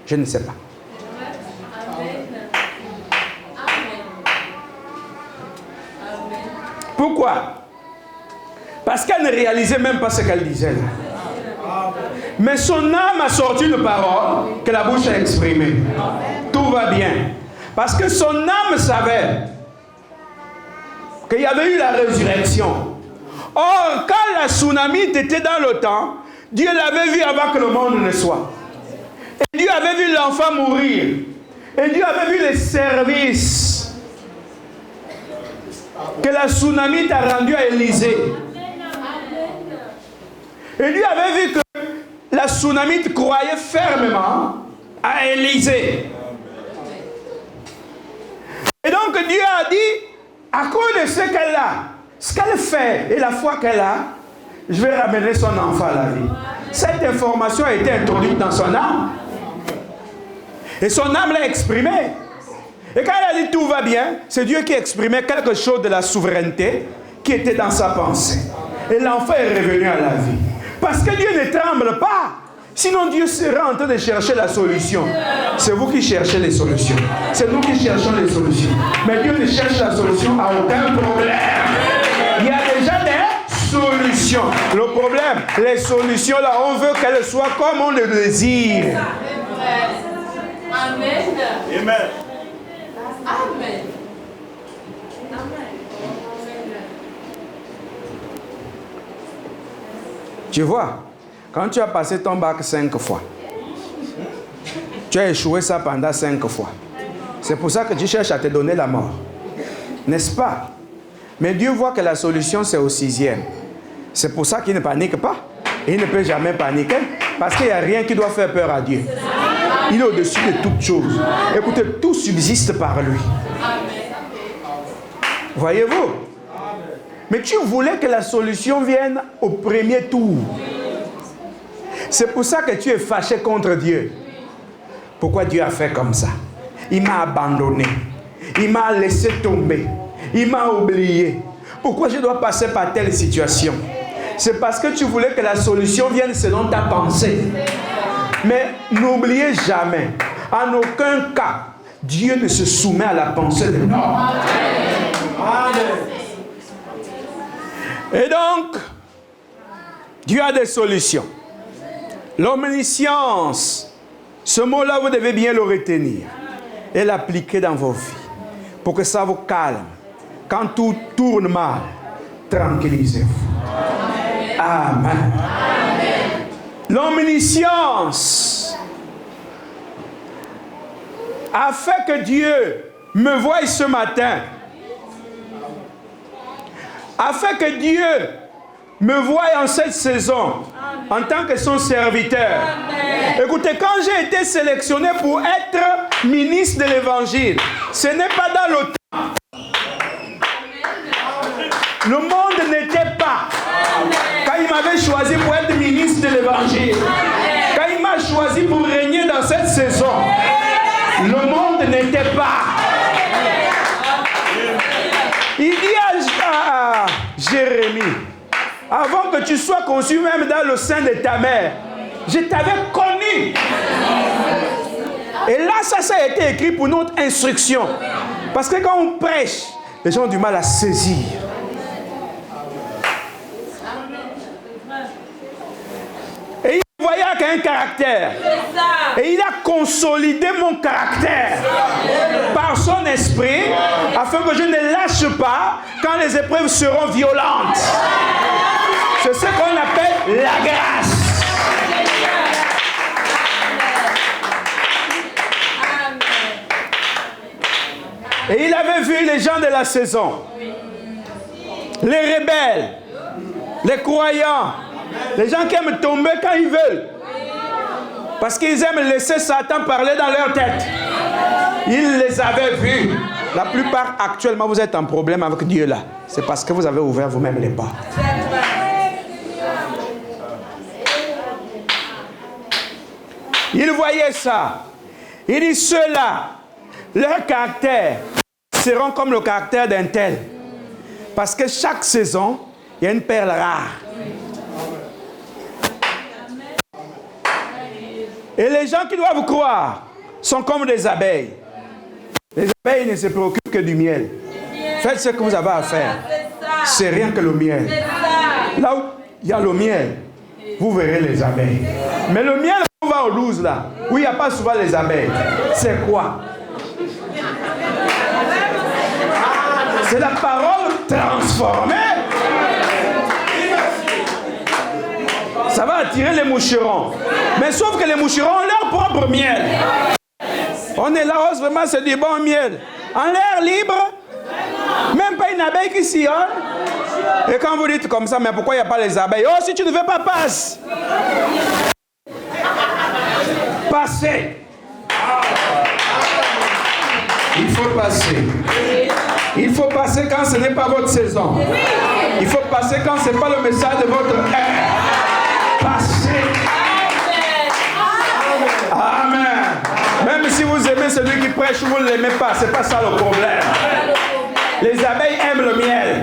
je ne sais pas. Pourquoi? Parce qu'elle ne réalisait même pas ce qu'elle disait là. Mais son âme a sorti une parole que la bouche a exprimée. Tout va bien. Parce que son âme savait qu'il y avait eu la résurrection. Or, quand la tsunamite était dans le temps, Dieu l'avait vu avant que le monde ne soit. Et Dieu avait vu l'enfant mourir. Et Dieu avait vu les services que la tsunamite a rendus à Élisée. Et Dieu avait vu que la tsunamite croyait fermement à Élisée. Et donc Dieu a dit, à cause de ce qu'elle a, ce qu'elle fait et la foi qu'elle a, je vais ramener son enfant à la vie. Cette information a été introduite dans son âme. Et son âme l'a exprimée. Et quand elle a dit tout va bien, c'est Dieu qui exprimait quelque chose de la souveraineté qui était dans sa pensée. Et l'enfant est revenu à la vie. Parce que Dieu ne tremble pas. Sinon Dieu serait en train de chercher la solution. C'est vous qui cherchez les solutions. C'est nous qui cherchons les solutions. Mais Dieu ne cherche la solution à aucun problème. Il y a déjà des solutions. Le problème, les solutions là, on veut qu'elles soient comme on le désire. Amen. Amen. Amen. Tu vois, quand tu as passé ton bac 5 fois, tu as échoué ça pendant 5 fois. C'est pour ça que tu cherches à te donner la mort. N'est-ce pas? Mais Dieu voit que la solution c'est au 6e. C'est pour ça qu'il ne panique pas. Et il ne peut jamais paniquer. Parce qu'il n'y a rien qui doit faire peur à Dieu. Il est au-dessus de toutes choses. Écoutez, tout subsiste par lui. Voyez-vous? Mais tu voulais que la solution vienne au premier tour. C'est pour ça que tu es fâché contre Dieu. Pourquoi Dieu a fait comme ça? Il m'a abandonné. Il m'a laissé tomber. Il m'a oublié. Pourquoi je dois passer par telle situation? C'est parce que tu voulais que la solution vienne selon ta pensée. Mais n'oubliez jamais, en aucun cas, Dieu ne se soumet à la pensée de l'homme. Et donc, Dieu a des solutions. L'omniscience, ce mot-là, vous devez bien le retenir et l'appliquer dans vos vies pour que ça vous calme. Quand tout tourne mal, tranquillisez-vous. Amen. L'omniscience a fait que Dieu me voie ce matin, a fait que Dieu me voie en cette saison en tant que son serviteur. Écoutez, quand j'ai été sélectionné pour être ministre de l'Évangile, ce n'est pas dans le temps. Le monde n'était pas. Quand il m'avait choisi pour être ministre de l'Évangile, quand il m'a choisi pour régner dans cette saison, le monde n'était pas. Il dit à Jérémie, avant que tu sois conçu même dans le sein de ta mère, je t'avais connu. Et là, ça a été écrit pour notre instruction. Parce que quand on prêche, les gens ont du mal à saisir. Et il voyait qu'il a un caractère. Et il a consolidé mon caractère par son esprit, afin que je ne lâche pas quand les épreuves seront violentes. C'est ce qu'on appelle la grâce. Et il avait vu les gens de la saison, les rebelles, les croyants, les gens qui aiment tomber quand ils veulent, parce qu'ils aiment laisser Satan parler dans leur tête. Il les avait vus La plupart, actuellement, vous êtes en problème avec Dieu là. C'est parce que vous avez ouvert vous-même les portes. Il voyait ça. Il dit, ceux-là, leur caractère seront comme le caractère d'un tel. Parce que chaque saison, il y a une perle rare. Et les gens qui doivent croire sont comme des abeilles. Les abeilles ne se préoccupent que du miel. Faites ce que vous avez à faire. C'est rien que le miel. Là où il y a le miel, vous verrez les abeilles. Mais le miel, on va au 12 là, où il n'y a pas souvent les abeilles. C'est quoi? C'est la parole transformée. Ça va attirer les moucherons. Mais sauf que les moucherons ont leur propre miel. On est là, vraiment, c'est du bon miel. En l'air libre, même pas une abeille qui sillonne. Et quand vous dites comme ça, mais pourquoi il n'y a pas les abeilles? Oh, si tu ne veux pas, passe. Passez. Il faut passer. Il faut passer quand ce n'est pas votre saison. Il faut passer quand ce n'est pas le message de votre ère. Passez. Amen. Même si vous aimez celui qui prêche, vous ne l'aimez pas. Ce n'est pas ça le problème. Les abeilles aiment le miel.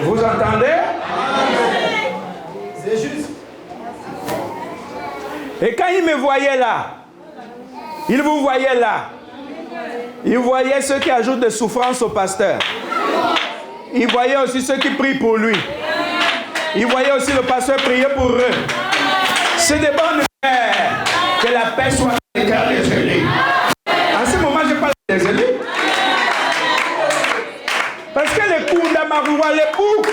Vous entendez? C'est juste. Et quand il me voyait là, il vous voyait là, il voyait ceux qui ajoutent des souffrances au pasteur. Il voyait aussi ceux qui prient pour lui. Il voyait aussi le pasteur prier pour eux. C'est des bonnes nouvelles. Que la paix soit dans les cœurs des élus. En ce moment, je parle des élus. Parce que les coups d'Amaroua, les boucs,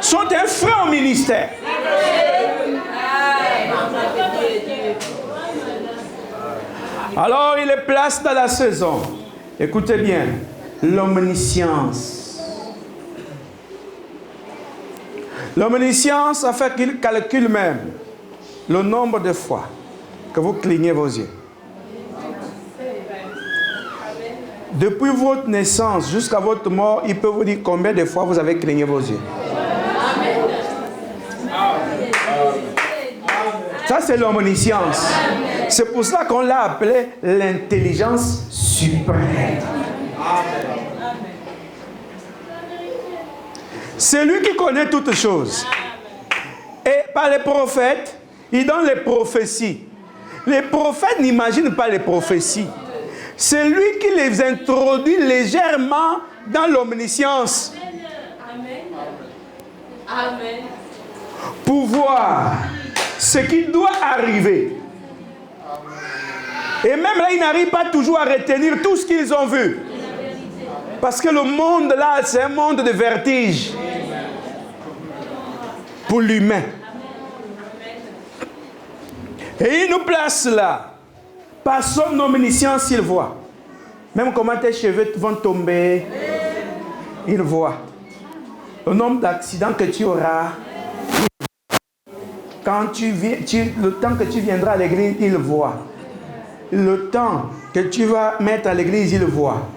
sont un frein au ministère. Alors, il les place dans la saison. Écoutez bien, l'omniscience. L'omniscience a fait qu'il calcule même le nombre de fois que vous clignez vos yeux. Depuis votre naissance jusqu'à votre mort, il peut vous dire combien de fois vous avez cligné vos yeux. Ça, c'est l'omniscience. C'est pour ça qu'on l'a appelé l'intelligence suprême. C'est lui qui connaît toutes choses. Et par les prophètes, il donne les prophéties. Les prophètes n'imaginent pas les prophéties. C'est lui qui les introduit légèrement dans l'omniscience. Amen. Pour voir ce qui doit arriver. Et même là, ils n'arrivent pas toujours à retenir tout ce qu'ils ont vu. Parce que le monde là, c'est un monde de vertige. Pour l'humain. Et il nous place là. Par son omniscience, il voit. Même comment tes cheveux vont tomber, il voit. Le nombre d'accidents que tu auras. Quand le temps que tu viendras à l'église, il voit. Le temps que tu vas mettre à l'église, il voit.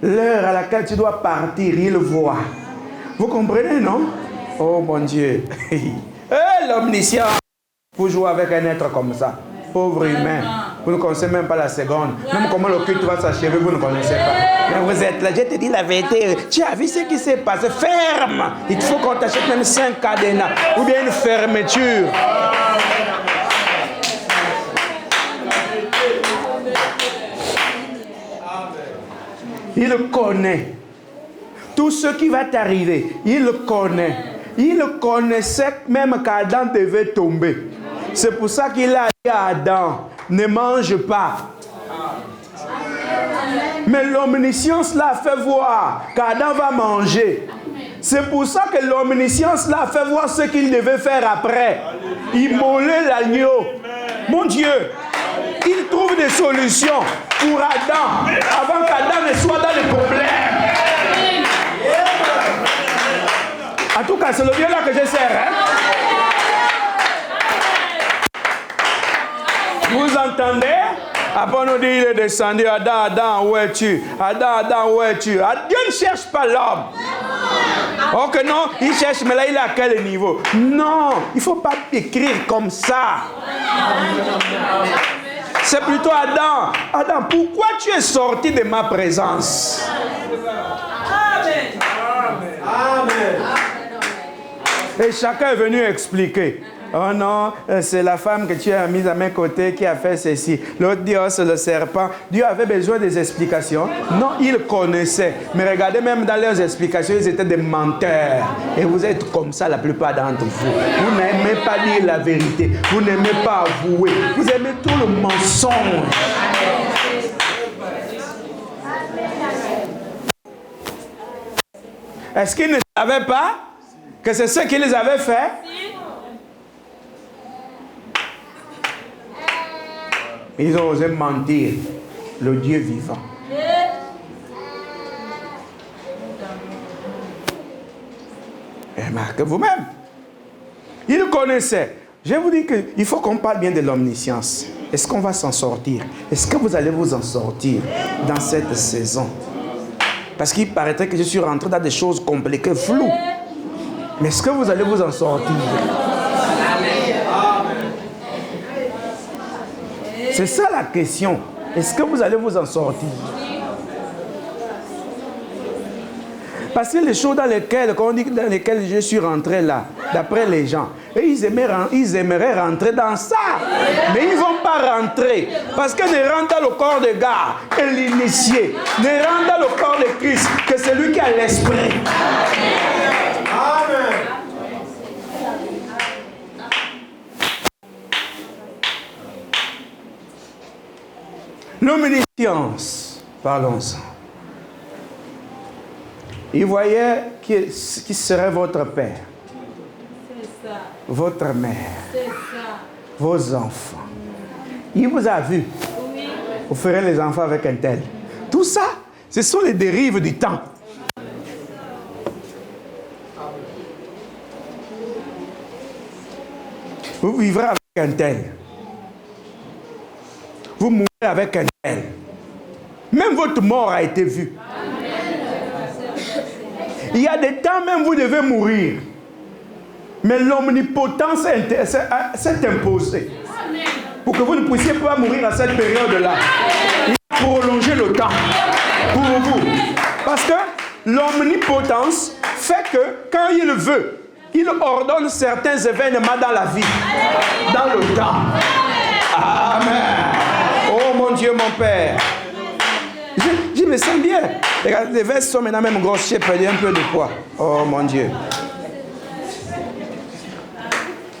L'heure à laquelle tu dois partir, il voit. Vous comprenez, non? Oh mon Dieu. L'omniscience. Vous jouez avec un être comme ça. Pauvre humain. Vous ne connaissez même pas la seconde. Même comment le culte va s'achever, vous ne connaissez pas. Mais vous êtes là, je te dis la vérité. Tu as vu ce qui s'est passé? Ferme. Il faut qu'on t'achète même 5 cadenas. Ou bien une fermeture. Il connaît. Tout ce qui va t'arriver, il le connaît. Il connaissait même qu'Adam devait tomber. C'est pour ça qu'il a dit à Adam, ne mange pas. Mais l'omniscience l'a fait voir qu'Adam va manger. C'est pour ça que l'omniscience l'a fait voir ce qu'il devait faire après. Immoler l'agneau. Mon Dieu, il trouve des solutions pour Adam avant qu'Adam ne soit dans les problèmes. En tout cas, c'est le Dieu là que je sers. Hein? Vous entendez? Après, on nous dit, il est descendu. Adam, Adam, où es-tu? Adam, Adam, où es-tu? Dieu ne cherche pas l'homme. Ok, non, il cherche, mais là, il est à quel niveau? Non, il ne faut pas écrire comme ça. C'est plutôt Adam. Adam, pourquoi tu es sorti de ma présence? Amen. Et chacun est venu expliquer. Oh non, c'est la femme que tu as mise à mes côtés qui a fait ceci. L'autre dit, oh, c'est le serpent. Dieu avait besoin des explications. Non, il connaissait. Mais regardez, même dans leurs explications, ils étaient des menteurs. Et vous êtes comme ça, la plupart d'entre vous. Vous n'aimez pas dire la vérité. Vous n'aimez pas avouer. Vous aimez tout le mensonge. Est-ce qu'ils ne savaient pas que c'est ce qu'ils avaient fait? Ils ont osé mentir. Le Dieu vivant. Et remarquez vous-même. Ils connaissaient. Je vous dis qu'il faut qu'on parle bien de l'omniscience. Est-ce qu'on va s'en sortir? Est-ce que vous allez vous en sortir dans cette saison? Parce qu'il paraîtrait que je suis rentré dans des choses compliquées, floues. Mais est-ce que vous allez vous en sortir? C'est ça la question. Est-ce que vous allez vous en sortir? Parce que les choses dans lesquelles, quand on dit dans lesquelles je suis rentré là, d'après les gens, et ils aimeraient rentrer dans ça. Mais ils ne vont pas rentrer. Parce que ne rentre dans le corps de gars et l'initié. Ne rentre dans le corps de Christ que celui qui a l'esprit. Amen. L'omniscience, parlons-en. Il voyait qui serait votre père, Ça. votre mère, C'est ça. vos enfants. Il vous a vu. Oui. Vous ferez les enfants avec un tel. Tout ça, ce sont les dérives du temps. Vous vivrez avec un tel. Vous mourrez avec un tel. Même votre mort a été vue. Il y a des temps même vous devez mourir. Mais l'omnipotence s'est imposée. Pour que vous ne puissiez pas mourir à cette période-là. Il a prolongé le temps pour vous. Parce que l'omnipotence fait que quand il veut, il ordonne certains événements dans la vie, dans le temps. Amen. Oh mon Dieu, mon Père. Je me sens bien. Les vestes sont maintenant même grosses, j'ai perdu un peu de poids. Oh mon Dieu.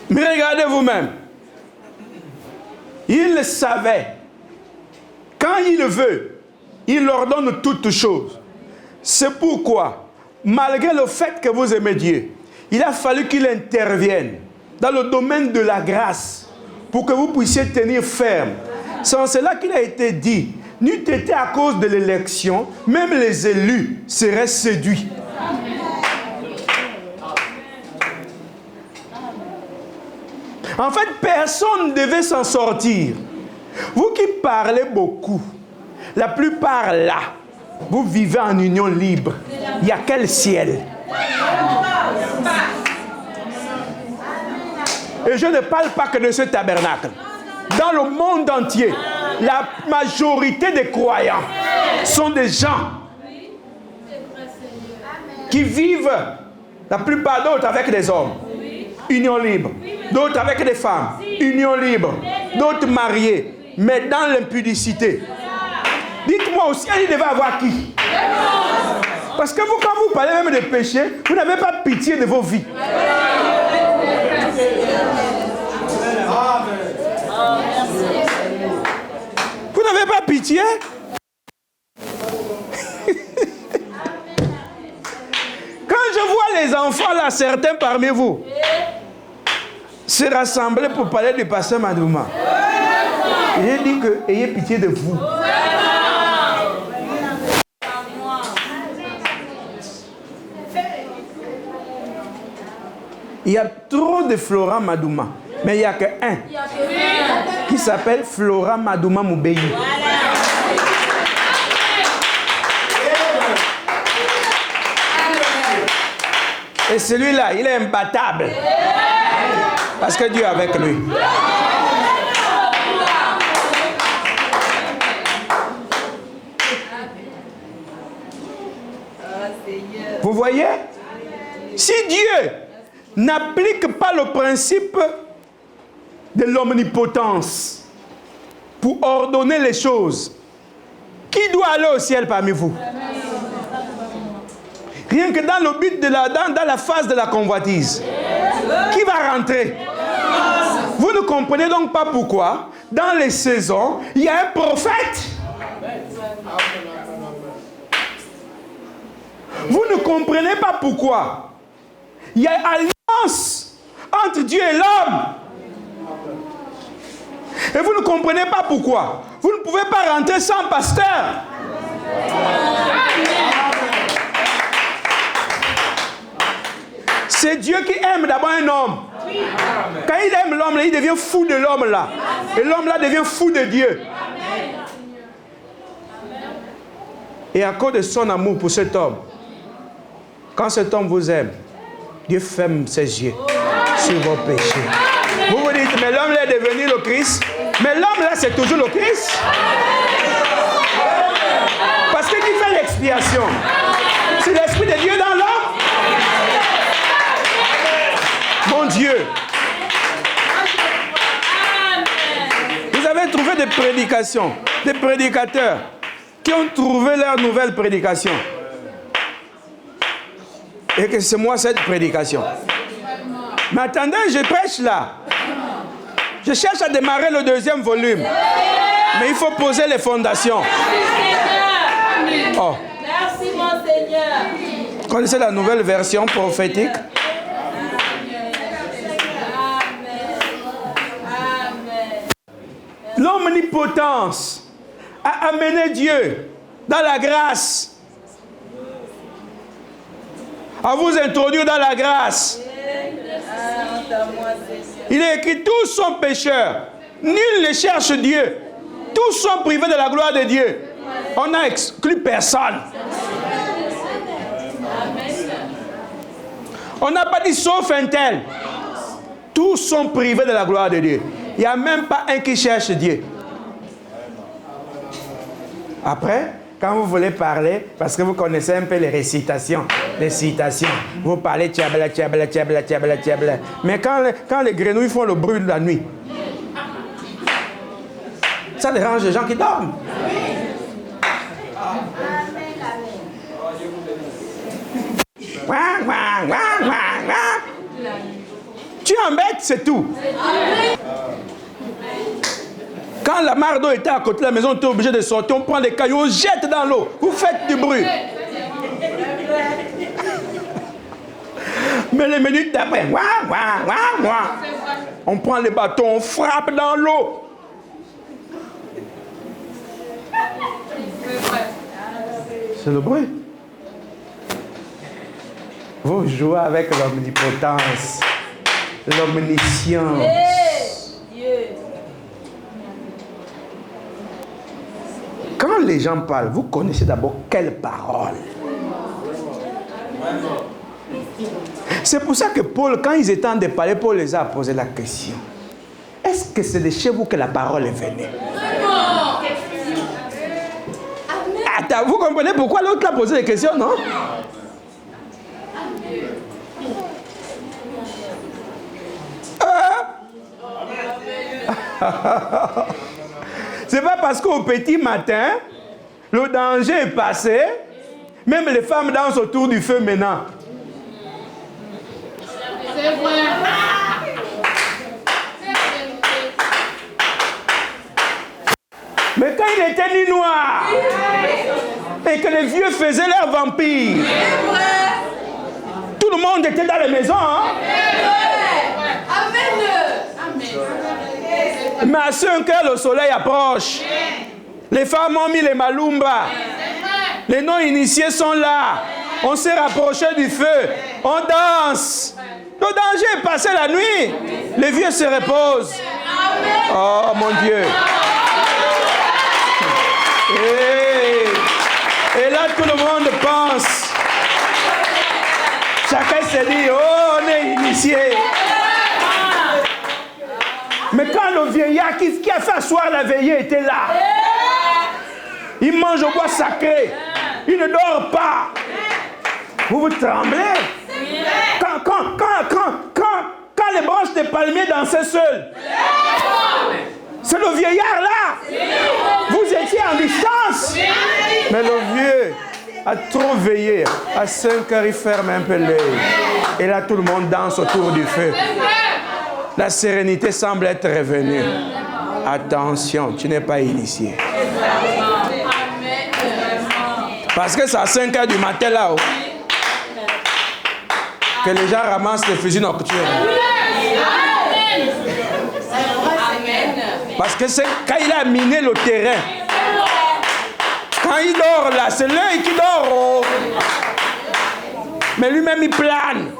Mais regardez vous-même. Il le savait. Quand il veut, il ordonne toutes choses. C'est pourquoi, malgré le fait que vous aimez Dieu, il a fallu qu'il intervienne dans le domaine de la grâce pour que vous puissiez tenir ferme. C'est en cela qu'il a été dit, n'eût été à cause de l'élection, même les élus seraient séduits. En fait, personne ne devait s'en sortir. Vous qui parlez beaucoup, la plupart là, vous vivez en union libre. Il y a quel ciel? Et je ne parle pas que de ce tabernacle. Dans le monde entier, la majorité des croyants sont des gens qui vivent, la plupart d'autres avec des hommes, union libre, d'autres avec des femmes, union libre, d'autres mariés, mais dans l'impudicité. Dites-moi aussi, il devait avoir qui? Parce que vous, quand vous parlez même de péché, vous n'avez pas pitié de vos vies. Vous n'avez pas pitié? Quand je vois les enfants là, certains parmi vous, se rassembler pour parler du pasteur Madouma, j'ai dit que ayez pitié de vous. Il y a trop de Florent Madouma, mais il n'y a qu'un qui s'appelle Flora Madouma Moubeyi. Et celui-là, il est imbattable. Parce que Dieu est avec lui. Vous voyez? Si Dieu n'applique pas le principe de l'omnipotence pour ordonner les choses, qui doit aller au ciel parmi vous? Rien que dans le but dans la phase de la convoitise. Qui va rentrer? Vous ne comprenez donc pas pourquoi, dans les saisons, il y a un prophète. Vous ne comprenez pas pourquoi il y a alliance entre Dieu et l'homme. Et vous ne comprenez pas pourquoi vous ne pouvez pas rentrer sans pasteur. C'est Dieu qui aime d'abord un homme. Quand il aime l'homme, il devient fou de l'homme là. Et l'homme là devient fou de Dieu. Et à cause de son amour pour cet homme, quand cet homme vous aime, Dieu ferme ses yeux sur vos péchés. Vous vous dites, mais l'homme là est devenu le Christ. Mais l'homme là, c'est toujours le Christ. Parce que qui fait l'expiation? C'est l'Esprit de Dieu dans l'homme. Mon Dieu. Vous avez trouvé des prédications, des prédicateurs qui ont trouvé leur nouvelle prédication. Et que c'est moi cette prédication. Mais attendez, je prêche là. Je cherche à démarrer le deuxième volume. Mais il faut poser les fondations. Oh. Merci mon Seigneur. Vous connaissez la nouvelle version prophétique? L'omnipotence a amené Dieu dans la grâce. À vous introduire dans la grâce. Il est écrit, tous sont pécheurs. Nul ne cherche Dieu. Tous sont privés de la gloire de Dieu. On n'a exclu personne. On n'a pas dit sauf un tel. Tous sont privés de la gloire de Dieu. Il n'y a même pas un qui cherche Dieu. Après, quand vous voulez parler, parce que vous connaissez un peu les récitations, vous parlez tchabla, tchabla, tchabla, tchabla, tchabla. Mais quand les grenouilles font le bruit de la nuit, ça dérange les gens qui dorment. Tu embêtes, c'est tout. Quand la mare d'eau était à côté de la maison, on était obligé de sortir, on prend les cailloux, on jette dans l'eau. Vous faites du bruit. Mais les minutes d'après, on prend les bâtons, on frappe dans l'eau. C'est le bruit. Vous jouez avec l'omnipotence, l'omniscience. Quand les gens parlent, vous connaissez d'abord quelle parole. C'est pour ça que Paul, quand ils étaient en train de parler, Paul les a posé la question. Est-ce que c'est de chez vous que la parole est venue? Attends, vous comprenez pourquoi l'autre a posé des questions, non? C'est pas parce qu'au petit matin, le danger est passé, même les femmes dansent autour du feu maintenant. C'est vrai. Mais quand il était nuit noire, et que les vieux faisaient leur vampire, tout le monde était dans la maison. Hein? Mais à 5 heures, le soleil approche. Les femmes ont mis les malumbas. Les non-initiés sont là. On s'est rapproché du feu. On danse. Le danger est passé la nuit. Les vieux se reposent. Oh mon Dieu. Et là, tout le monde pense. Chacun se dit, oh, on est initié. Mais quand le vieillard qui a fait asseoir la veillée était là, il mange au bois sacré, il ne dort pas. Vous tremblez. Quand les branches de palmier dansaient seules, c'est le vieillard là. Vous étiez en distance. Mais le vieux a trop veillé. À 5 heures, il ferme un peu l'œil. Et là, tout le monde danse autour du feu. La sérénité semble être revenue. Attention, tu n'es pas initié. Parce que c'est à 5 heures du matin là-haut que les gens ramassent les fusils nocturnes. Parce que c'est quand il a miné le terrain. Quand il dort là, c'est l'œil qui dort. Oh. Mais lui-même il plane.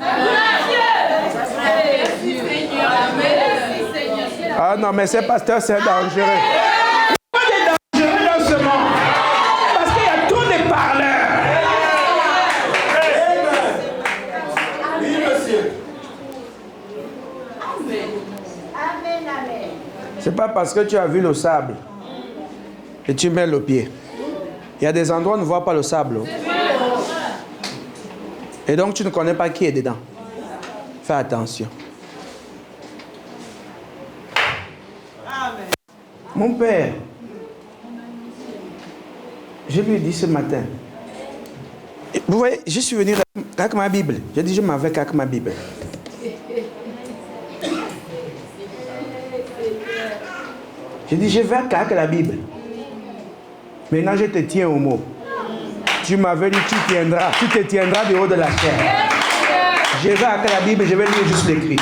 Ah non, mais ce pasteur, c'est dangereux. Pourquoi il est dangereux dans ce monde? Parce qu'il y a tous les parleurs. Oui, monsieur. C'est pas parce que tu as vu le sable et tu mets le pied. Il y a des endroits où on ne voit pas le sable. Et donc tu ne connais pas qui est dedans. Fais attention. Mon père, je lui ai dit ce matin, vous voyez, je suis venu avec ma Bible. J'ai dit, je m'en vais avec ma Bible. J'ai dit, je vais avec la Bible. Maintenant, je te tiens au mot. Tu m'avais dit, tu te tiendras du haut de la chair. Je vais avec la Bible, je vais lire juste l'écrit.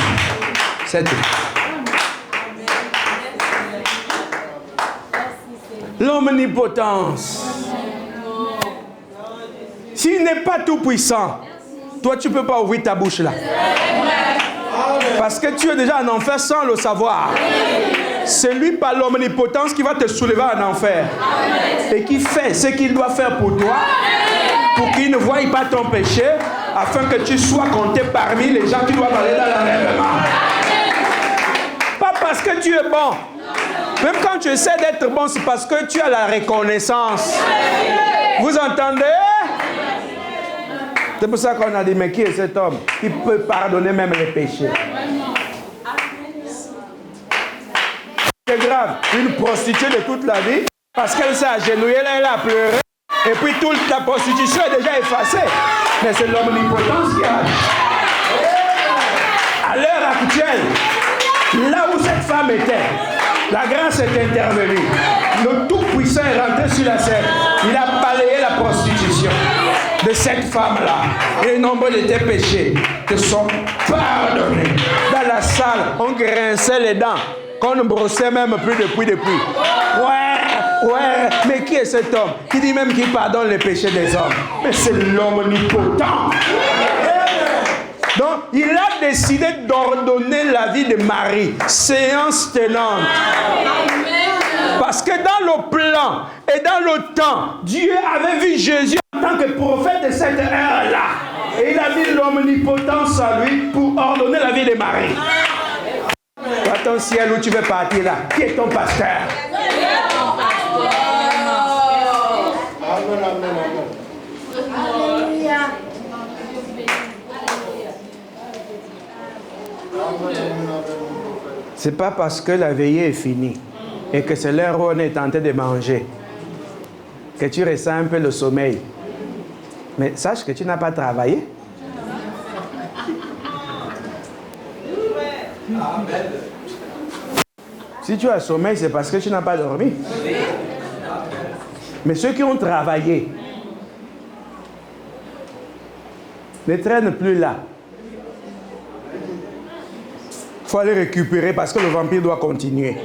C'est tout. L'omnipotence. S'il n'est pas tout puissant, toi tu ne peux pas ouvrir ta bouche là. Parce que tu es déjà en enfer sans le savoir. C'est lui par l'omnipotence qui va te soulever en enfer. Et qui fait ce qu'il doit faire pour toi, pour qu'il ne voie pas ton péché, afin que tu sois compté parmi les gens qui doivent aller dans l'enlèvement. Pas parce que tu es bon. Même quand tu essaies d'être bon, c'est parce que tu as la reconnaissance. Vous entendez? C'est pour ça qu'on a dit, mais qui est cet homme? Il peut pardonner même les péchés. C'est grave. Une prostituée de toute la vie, parce qu'elle s'est agenouillée, là, elle a pleuré. Et puis toute la prostitution est déjà effacée. Mais c'est l'omnipotence qui a. À l'heure actuelle, là où cette femme était, la grâce est intervenue. Le Tout-Puissant est rentré sur la scène. Il a balayé la prostitution de cette femme-là. Et nombre de tes péchés te sont pardonnés. Dans la salle, on grinçait les dents, qu'on ne brossait même plus depuis. Ouais, mais qui est cet homme qui dit même qu'il pardonne les péchés des hommes? Mais c'est l'omnipotent. Donc, il a décidé d'ordonner la vie de Marie, séance tenante. Parce que dans le plan et dans le temps, Dieu avait vu Jésus en tant que prophète de cette ère-là. Et il a mis l'omnipotence à lui pour ordonner la vie de Marie. Dans ton ciel où tu veux partir là, qui est ton pasteur? C'est pas parce que la veillée est finie et que c'est l'heure où on est tenté de manger que tu ressens un peu le sommeil. Mais sache que tu n'as pas travaillé. Si tu as sommeil, c'est parce que tu n'as pas dormi. Mais ceux qui ont travaillé ne traînent plus là. Il faut aller récupérer parce que le vampire doit continuer.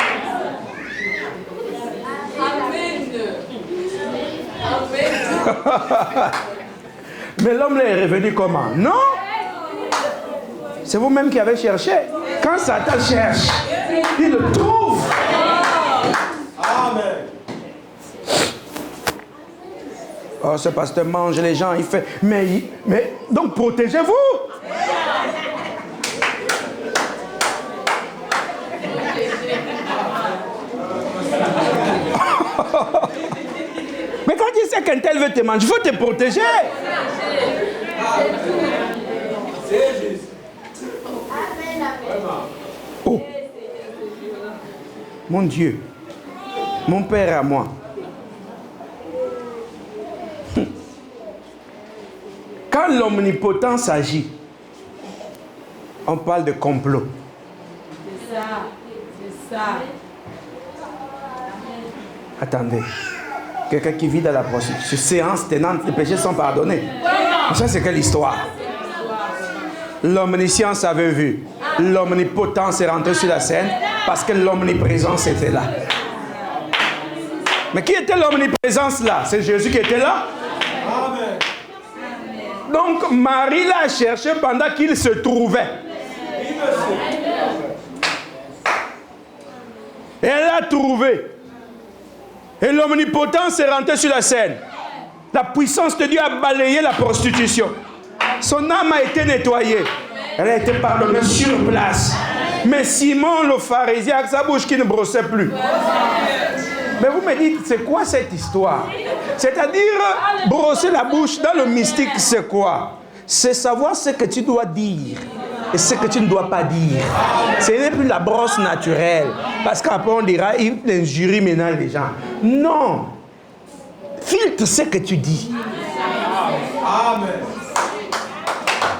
Mais l'homme là est revenu comment? Non! C'est vous-même qui avez cherché. Quand Satan cherche, il le trouve. Oh, ce pasteur mange les gens, il fait... Mais donc protégez-vous. Mais quand tu sais qu'un tel veut te manger, il faut te protéger. Oh. Mon Dieu, mon Père à moi. Quand l'omnipotence agit, on parle de complot. C'est ça. C'est ça. Attendez. Quelqu'un qui vit dans la prostitution, séance tenante, les péchés sont pardonnés. Ça, c'est quelle histoire? L'omniscience avait vu. L'omnipotence est rentrée sur la scène parce que l'omniprésence était là. Mais qui était l'omniprésence là? C'est Jésus qui était là? Amen. Donc Marie l'a cherché pendant qu'il se trouvait. Et elle l'a trouvé. Et l'omnipotence est rentrée sur la scène. La puissance de Dieu a balayé la prostitution. Son âme a été nettoyée. Elle a été pardonnée sur place. Mais Simon le pharisien avec sa bouche qui ne brossait plus. Mais vous me dites, c'est quoi cette histoire? C'est-à-dire, brosser la bouche dans le mystique, c'est quoi? C'est savoir ce que tu dois dire et ce que tu ne dois pas dire. Ce n'est plus la brosse naturelle. Parce qu'après on dira, il injurie maintenant les gens. Non. Filtre ce que tu dis. Amen.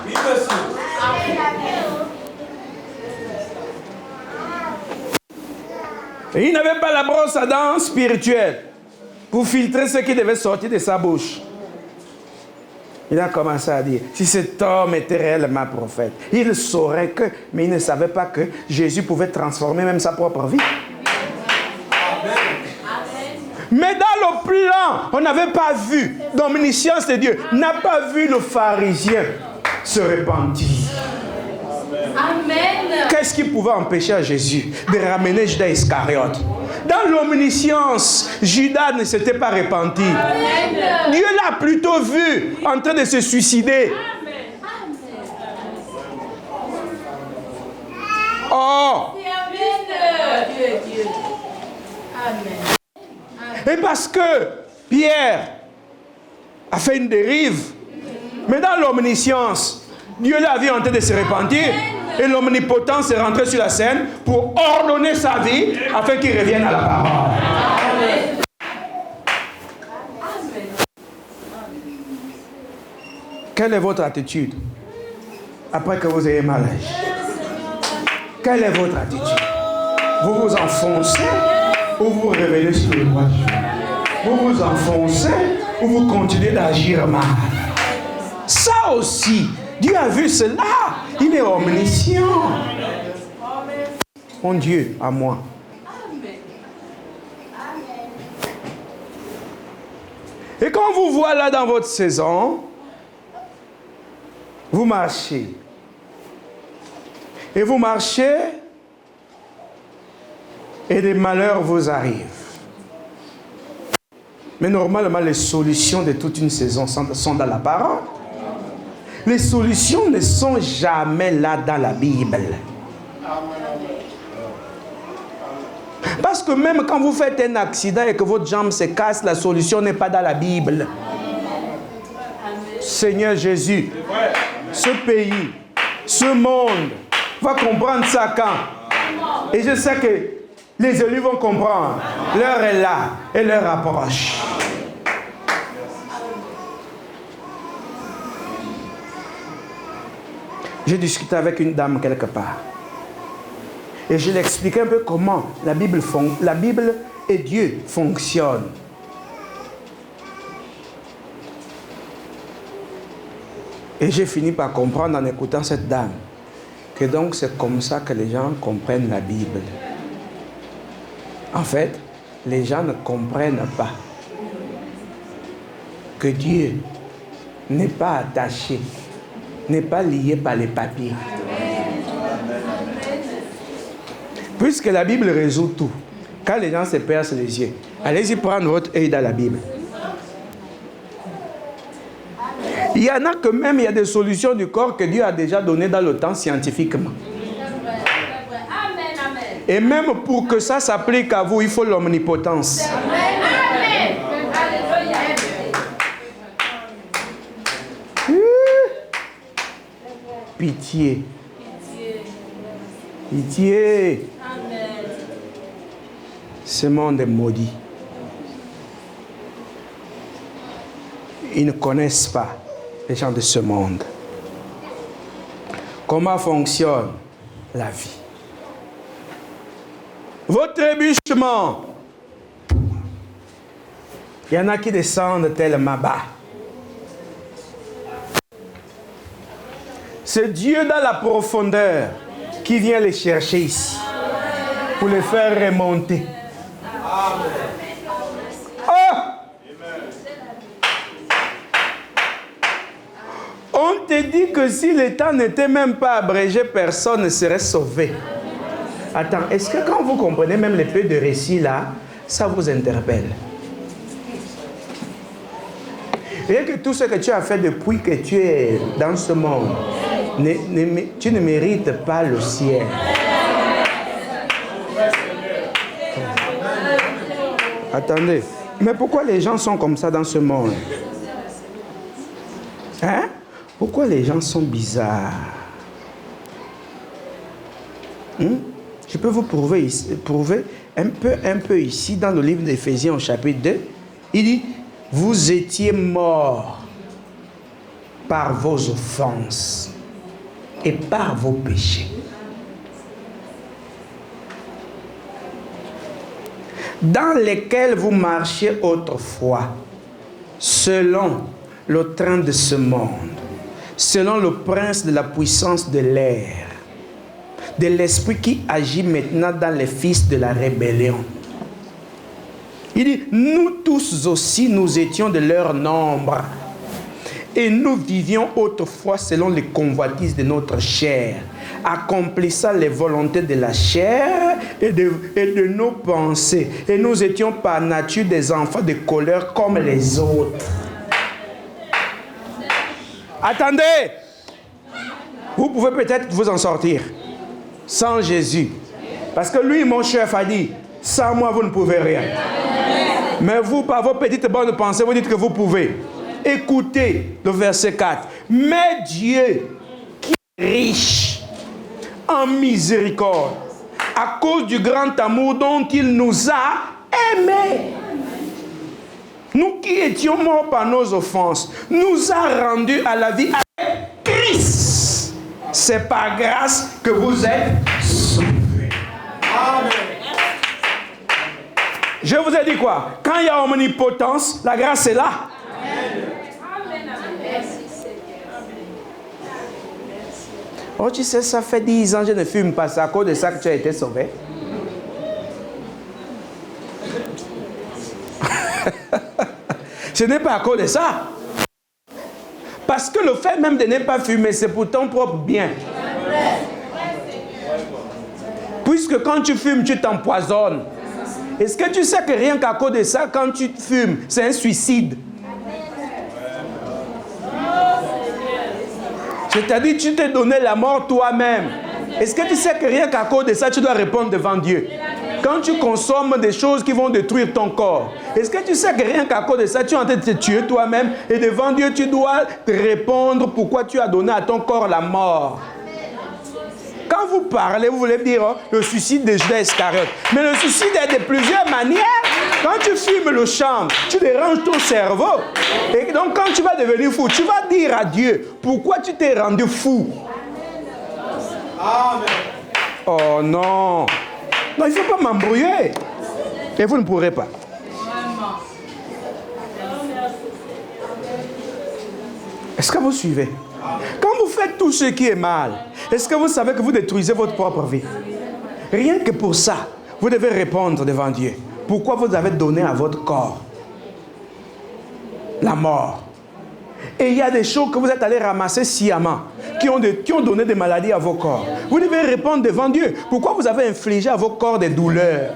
Oui, monsieur. Et il n'avait pas la brosse à dents spirituelle pour filtrer ce qui devait sortir de sa bouche. Il a commencé à dire, si cet homme était réellement prophète, il saurait que, mais il ne savait pas que Jésus pouvait transformer même sa propre vie. Mais dans le plan, on n'avait pas vu, l'omniscience de Dieu n'a pas vu le pharisien se repentir. Amen. Qu'est-ce qui pouvait empêcher à Jésus de ramener Judas Iscariote? Dans l'omniscience, Judas ne s'était pas repenti. Amen. Dieu l'a plutôt vu en train de se suicider. Amen. Oh! Amen. Dieu. Amen. Et parce que Pierre a fait une dérive, mais dans l'omniscience, Dieu l'a vu en train de se repentir. Et l'omnipotence est rentré sur la scène pour ordonner sa vie afin qu'il revienne à la parole. Amen. Quelle est votre attitude après que vous ayez mal agi? Quelle est votre attitude? Vous vous enfoncez ou vous révélez sur le droit de Dieu? Vous vous enfoncez ou vous continuez d'agir mal? Ça aussi, Dieu a vu cela. Il est omniscient. Mon Dieu, à moi. Et quand vous voit là dans votre saison, vous marchez. Et vous marchez, et des malheurs vous arrivent. Mais normalement, les solutions de toute une saison sont dans la parole. Les solutions ne sont jamais là dans la Bible. Parce que même quand vous faites un accident et que votre jambe se casse, la solution n'est pas dans la Bible. Seigneur Jésus, ce pays, ce monde va comprendre ça quand? Et je sais que les élus vont comprendre. L'heure est là et l'heure approche. J'ai discuté avec une dame quelque part. Et je lui ai expliqué un peu comment la Bible et Dieu fonctionnent. Et j'ai fini par comprendre en écoutant cette dame que donc c'est comme ça que les gens comprennent la Bible. En fait, les gens ne comprennent pas que Dieu n'est pas attaché, n'est pas lié par les papiers. Puisque la Bible résout tout. Quand les gens se percent les yeux, allez-y prendre votre œil dans la Bible. Il y en a que même, il y a des solutions du corps que Dieu a déjà données dans le temps scientifiquement. Et même pour que ça s'applique à vous, il faut l'omnipotence. Pitié. Pitié. Ce monde est maudit. Ils ne connaissent pas les gens de ce monde. Comment fonctionne la vie? Vos trébuchements. Il y en a qui descendent tellement bas. C'est Dieu dans la profondeur qui vient les chercher ici pour les faire remonter. Oh! On te dit que si le temps n'était même pas abrégé, personne ne serait sauvé. Attends, est-ce que quand vous comprenez même les peu de récits là, ça vous interpelle? Rien que tout ce que tu as fait depuis que tu es dans ce monde, tu ne mérites pas le ciel. Attendez, mais pourquoi les gens sont comme ça dans ce monde? Hein? Pourquoi les gens sont bizarres? Je peux vous prouver un peu ici dans le livre d'Éphésiens au chapitre 2. Il dit, vous étiez morts par vos offenses et par vos péchés. Dans lesquels vous marchiez autrefois, selon le train de ce monde, selon le prince de la puissance de l'air, de l'esprit qui agit maintenant dans les fils de la rébellion. Il dit, nous tous aussi, nous étions de leur nombre, et nous vivions autrefois selon les convoitises de notre chair, accomplissant les volontés de la chair et de nos pensées. Et nous étions par nature des enfants de colère comme les autres. Attendez! Vous pouvez peut-être vous en sortir sans Jésus. Parce que lui, mon chef, a dit, sans moi, vous ne pouvez rien. Mais vous, par vos petites bonnes pensées, vous dites que vous pouvez. Écoutez le verset 4. Mais Dieu, qui est riche en miséricorde, à cause du grand amour dont il nous a aimés, nous qui étions morts par nos offenses, nous a rendus à la vie avec Christ. C'est par grâce que vous êtes sauvés. Amen. Je vous ai dit quoi? Quand il y a omnipotence, la grâce est là. Amen. Oh, tu sais, ça fait 10 ans que je ne fume pas. C'est à cause de ça que tu as été sauvé. Ce n'est pas à cause de ça. Parce que le fait même de ne pas fumer, c'est pour ton propre bien. Puisque quand tu fumes, tu t'empoisonnes. Est-ce que tu sais que rien qu'à cause de ça, quand tu fumes, c'est un suicide? C'est-à-dire, tu t'es donné la mort toi-même. Est-ce que tu sais que rien qu'à cause de ça, tu dois répondre devant Dieu? Quand tu consommes des choses qui vont détruire ton corps, est-ce que tu sais que rien qu'à cause de ça, tu es en train de te tuer toi-même et devant Dieu, tu dois te répondre pourquoi tu as donné à ton corps la mort? Quand vous parlez, vous voulez dire oh, le suicide de Judas Iscariote. Mais le suicide est de plusieurs manières. Quand tu fumes le champ, tu déranges ton cerveau. Et donc quand tu vas devenir fou, tu vas dire à Dieu pourquoi tu t'es rendu fou. Amen. Oh non. Non, il ne faut pas m'embrouiller. Et vous ne pourrez pas. Est-ce que vous suivez? Quand vous faites tout ce qui est mal, est-ce que vous savez que vous détruisez votre propre vie? Rien que pour ça, vous devez répondre devant Dieu. Pourquoi vous avez donné à votre corps la mort? Et il y a des choses que vous êtes allés ramasser sciemment, qui ont donné des maladies à vos corps. Vous devez répondre devant Dieu. Pourquoi vous avez infligé à vos corps des douleurs?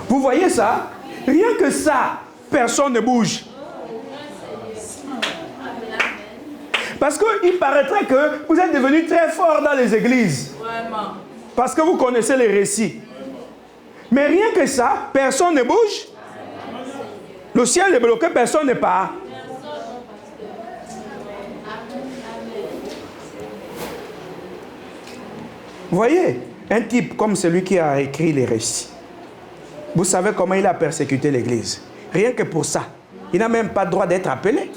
Vous voyez ça? Rien que ça, personne ne bouge. Parce qu'il paraîtrait que vous êtes devenus très forts dans les églises. Parce que vous connaissez les récits. Mais rien que ça, personne ne bouge. Le ciel est bloqué, personne ne part. Vous voyez, un type comme celui qui a écrit les récits, vous savez comment il a persécuté l'église. Rien que pour ça. Il n'a même pas le droit d'être appelé.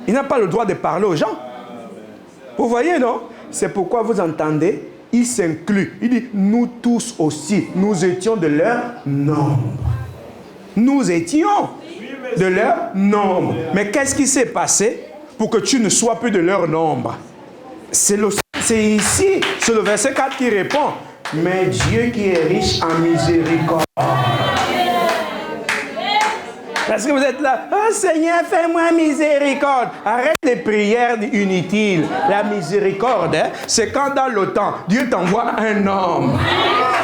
Il n'a pas le droit de parler aux gens. Vous voyez, non? C'est pourquoi vous entendez, il s'inclut. Il dit, nous tous aussi, nous étions de leur nombre. Nous étions de leur nombre. Mais qu'est-ce qui s'est passé pour que tu ne sois plus de leur nombre? C'est ici, c'est le verset 4 qui répond. Mais Dieu qui est riche en miséricorde. Parce que vous êtes là, oh Seigneur, fais-moi miséricorde. Arrête les prières inutiles. La miséricorde, hein, c'est quand dans le temps, Dieu t'envoie un homme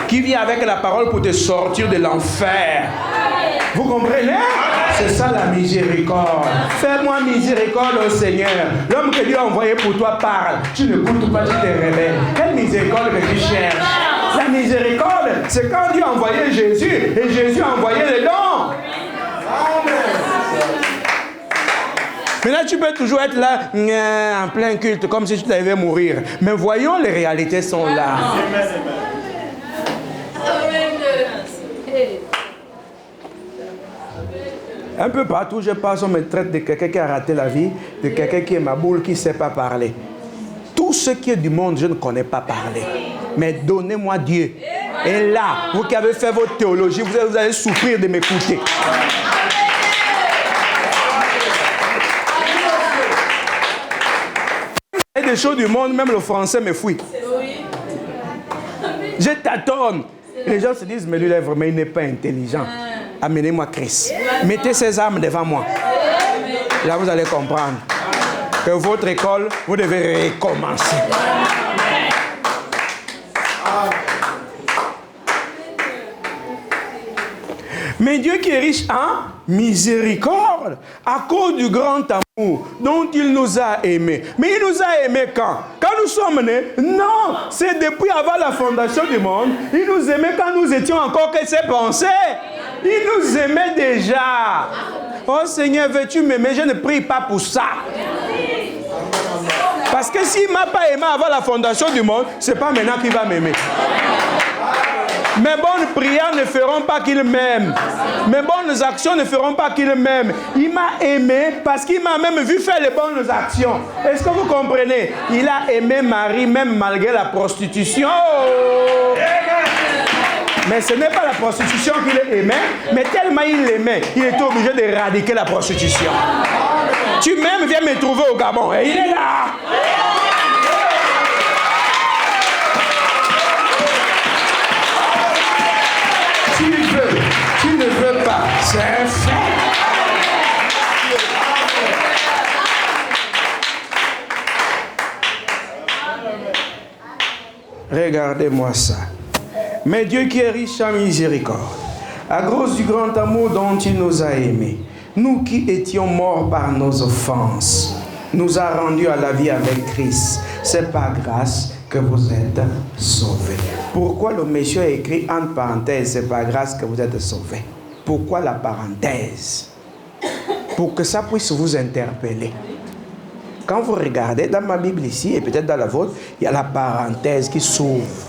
qui vient avec la parole pour te sortir de l'enfer. Vous comprenez? C'est ça la miséricorde. Fais-moi miséricorde au Seigneur. L'homme que Dieu a envoyé pour toi parle. Tu ne n'écoutes pas, tu te rebelles. Quelle miséricorde que tu cherches? La miséricorde, c'est quand Dieu a envoyé Jésus et Jésus a envoyé les dons. Maintenant, tu peux toujours être là en plein culte, comme si tu devais mourir. Mais voyons, les réalités sont là. Un peu partout, je passe, on me traite de quelqu'un qui a raté la vie, de quelqu'un qui est ma boule, qui ne sait pas parler. Tout ce qui est du monde, je ne connais pas parler. Mais donnez-moi Dieu. Et là, vous qui avez fait votre théologie, vous allez souffrir de m'écouter. Il y a des choses du monde, même le français me fouille. Je tâtonne. Les gens se disent, mais lui, vraiment, il n'est pas intelligent. Amenez-moi Christ. Mettez ses armes devant moi. Là, vous allez comprendre que votre école, vous devez recommencer. Mais Dieu qui est riche en miséricorde, à cause du grand amour dont il nous a aimés. Mais il nous a aimés quand? Quand nous sommes nés? Non, c'est depuis avant la fondation du monde. Il nous aimait quand nous étions encore que ses pensées. Il nous aimait déjà. Oh Seigneur, veux-tu m'aimer? Je ne prie pas pour ça. Parce que s'il ne m'a pas aimé avant la fondation du monde, ce n'est pas maintenant qu'il va m'aimer. Mes bonnes prières ne feront pas qu'il m'aime. Mes bonnes actions ne feront pas qu'il m'aime. Il m'a aimé parce qu'il m'a même vu faire les bonnes actions. Est-ce que vous comprenez? Il a aimé Marie même malgré la prostitution. Mais ce n'est pas la prostitution qu'il aimait, mais tellement il l'aimait, il était obligé d'éradiquer la prostitution. Tu m'aimes, viens me trouver au Gabon. Et il est là. Tu ne veux pas, c'est un fait. Regardez-moi ça. Mais Dieu qui est riche en miséricorde, à cause du grand amour dont il nous a aimés, nous qui étions morts par nos offenses, nous a rendus à la vie avec Christ. C'est par grâce que vous êtes sauvés. Pourquoi le monsieur a écrit entre parenthèses, c'est par grâce que vous êtes sauvés? Pourquoi la parenthèse? Pour que ça puisse vous interpeller. Quand vous regardez dans ma Bible ici, et peut-être dans la vôtre, il y a la parenthèse qui s'ouvre.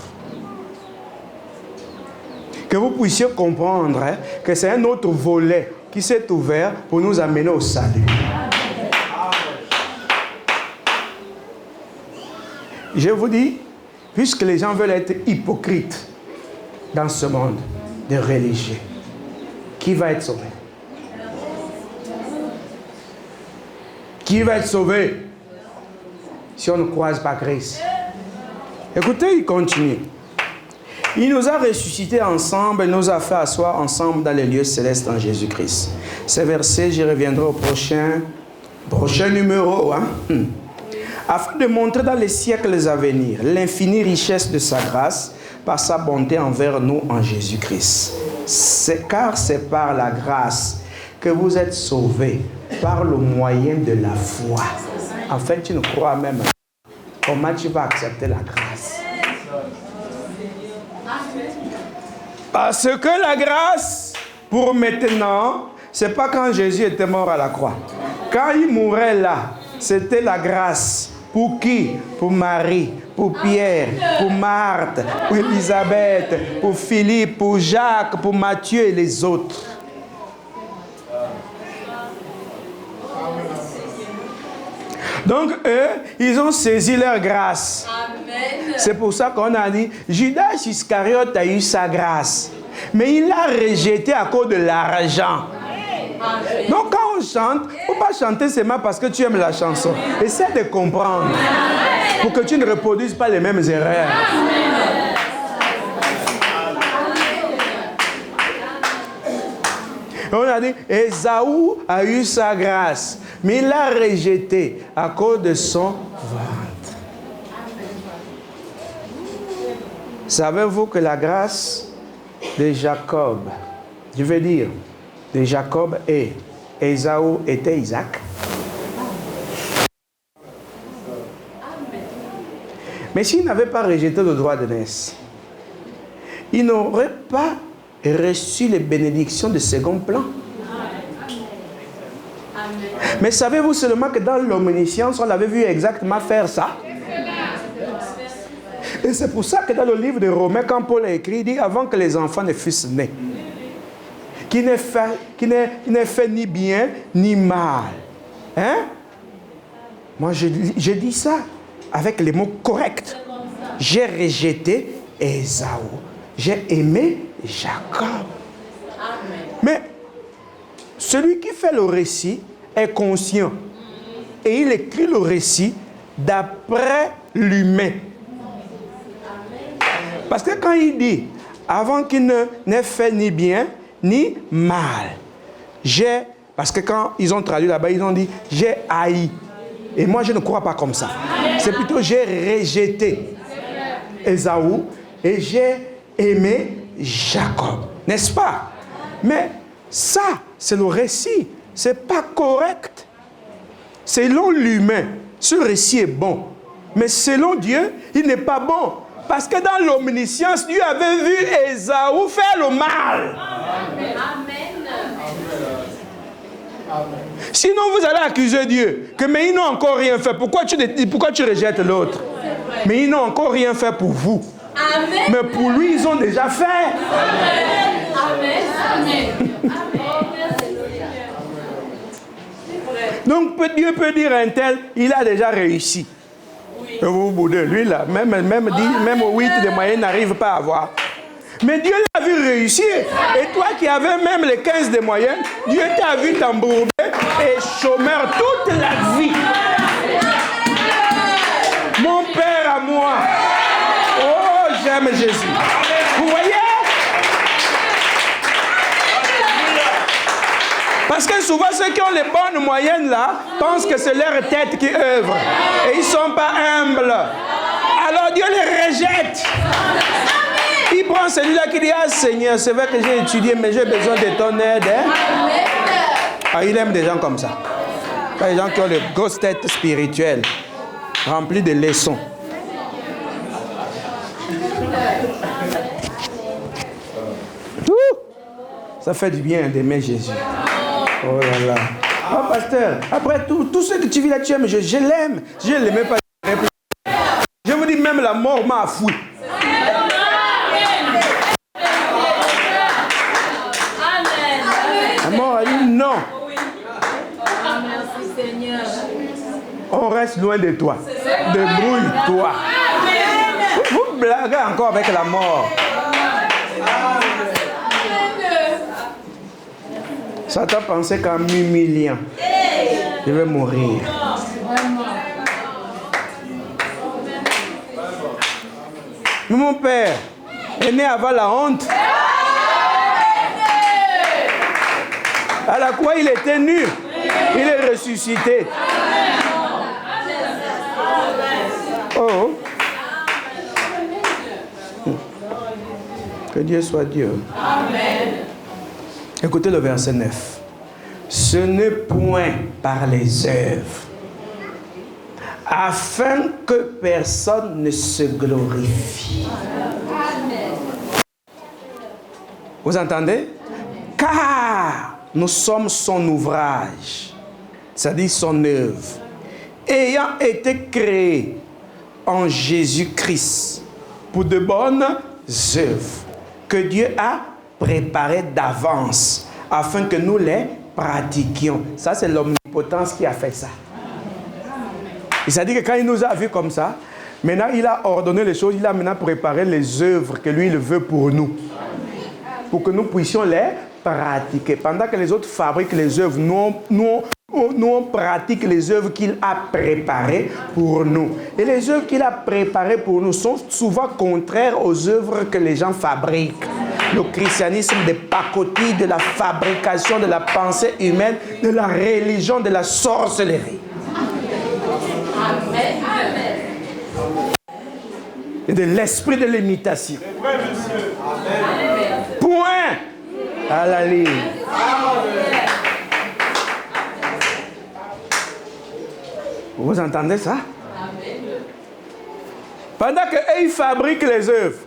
Que vous puissiez comprendre que c'est un autre volet qui s'est ouvert pour nous amener au salut. Je vous dis, puisque les gens veulent être hypocrites dans ce monde de religieux, qui va être sauvé? Qui va être sauvé si on ne croise pas Christ? Écoutez, il continue. Il nous a ressuscités ensemble et nous a fait asseoir ensemble dans les lieux célestes en Jésus-Christ. Ces versets, j'y reviendrai au prochain numéro. Afin de montrer dans les siècles à venir l'infinie richesse de sa grâce par sa bonté envers nous en Jésus-Christ. Car c'est par la grâce que vous êtes sauvés, par le moyen de la foi. En fait, tu ne crois même pas. Comment tu vas accepter la grâce? Parce que la grâce, pour maintenant, c'est pas quand Jésus était mort à la croix. Quand il mourait là, c'était la grâce. Pour qui? Pour Marie, pour Pierre, pour Marthe, pour Elisabeth, pour Philippe, pour Jacques, pour Matthieu et les autres. Donc eux, ils ont saisi leur grâce. Amen. C'est pour ça qu'on a dit, Judas Iscariote a eu sa grâce. Mais il l'a rejeté à cause de l'argent. Amen. Donc quand on chante, il ne faut pas chanter seulement parce que tu aimes la chanson. Essaie de comprendre. Amen. Pour que tu ne reproduises pas les mêmes erreurs. Amen. On a dit, Ésaü a eu sa grâce, mais il l'a rejeté à cause de son ventre. Savez-vous que la grâce de Jacob, je veux dire, de Jacob et Ésaü était Isaac? Mais s'il n'avait pas rejeté le droit de naissance, il n'aurait pas reçu les bénédictions de second plan. Mais savez-vous seulement que dans l'omniscience, on l'avait vu exactement faire ça? Et c'est pour ça que dans le livre de Romains, quand Paul a écrit, il dit avant que les enfants ne fussent nés, qui n'ait fait ni bien ni mal. Hein? Moi, je dis ça avec les mots corrects. J'ai rejeté Ésaü. J'ai aimé Jacob. Amen. Mais celui qui fait le récit est conscient. Et il écrit le récit d'après l'humain. Parce que quand il dit, avant qu'il n'ait fait ni bien ni mal, parce que quand ils ont traduit là-bas, ils ont dit, j'ai haï. Et moi, je ne crois pas comme ça. C'est plutôt, j'ai rejeté Ésaü et j'ai aimé Jacob. N'est-ce pas? Mais ça, c'est le récit. Ce n'est pas correct. Selon l'humain, ce récit est bon. Mais selon Dieu, il n'est pas bon. Parce que dans l'omniscience, Dieu avait vu Ésaü faire le mal. Amen. Amen. Sinon, vous allez accuser Dieu. Que mais ils n'ont encore rien fait. Pourquoi tu rejettes l'autre? Mais ils n'ont encore rien fait pour vous. Amen. Mais pour lui, ils ont déjà fait. Amen. Amen. Donc Dieu peut dire à un tel, il a déjà réussi. Oui. Et vous boudez, lui là, même au 8 de moyenne n'arrive pas à avoir. Mais Dieu l'a vu réussir. Et toi qui avais même les 15 de moyenne, Dieu t'a vu t'embourber et chômeur toute la vie. Mon Père à moi. Oh, j'aime Jésus. Vous voyez? Parce que souvent, ceux qui ont les bonnes moyennes là, pensent que c'est leur tête qui œuvre. Et ils ne sont pas humbles. Alors Dieu les rejette. Il prend celui-là qui dit, ah Seigneur, c'est vrai que j'ai étudié, mais j'ai besoin de ton aide. Hein? Ah, il aime des gens comme ça. Pas des gens qui ont les grosses têtes spirituelles, remplies de leçons. Ça fait du bien d'aimer Jésus. Oh là là. Oh pasteur, après tout ce que tu vis là, tu aimes, je l'aime. Je ne l'aimais pas. Je vous dis, même la mort m'a fouillé. La mort a dit non. On reste loin de toi. Débrouille-toi. Vous blaguez encore avec la mort. Satan pensait qu'en m'humiliant, je vais mourir. Mais mon père est né avant la honte. À la croix, il était nu. Il est ressuscité. Oh. Que Dieu soit Dieu. Amen. Écoutez le verset 9. Ce n'est point par les œuvres, afin que personne ne se glorifie. Vous entendez? Car nous sommes son ouvrage, c'est-à-dire son œuvre, ayant été créés en Jésus-Christ pour de bonnes œuvres que Dieu a préparées d'avance afin que nous les pratiquions. Ça, c'est l'omnipotence qui a fait ça. C'est-à-dire que quand il nous a vus comme ça, maintenant il a ordonné les choses, il a maintenant préparé les œuvres que lui il veut pour nous. Pour que nous puissions les pratiquer. Pendant que les autres fabriquent les œuvres, nous on pratique les œuvres qu'il a préparées pour nous. Et les œuvres qu'il a préparées pour nous sont souvent contraires aux œuvres que les gens fabriquent. Le christianisme des pacotilles, de la fabrication, de la pensée humaine, de la religion, de la sorcellerie. Amen. Et de l'esprit de l'imitation. C'est vrai, monsieur. Amen. Point à la ligne. Vous entendez ça? Pendant qu'eux fabriquent les œuvres,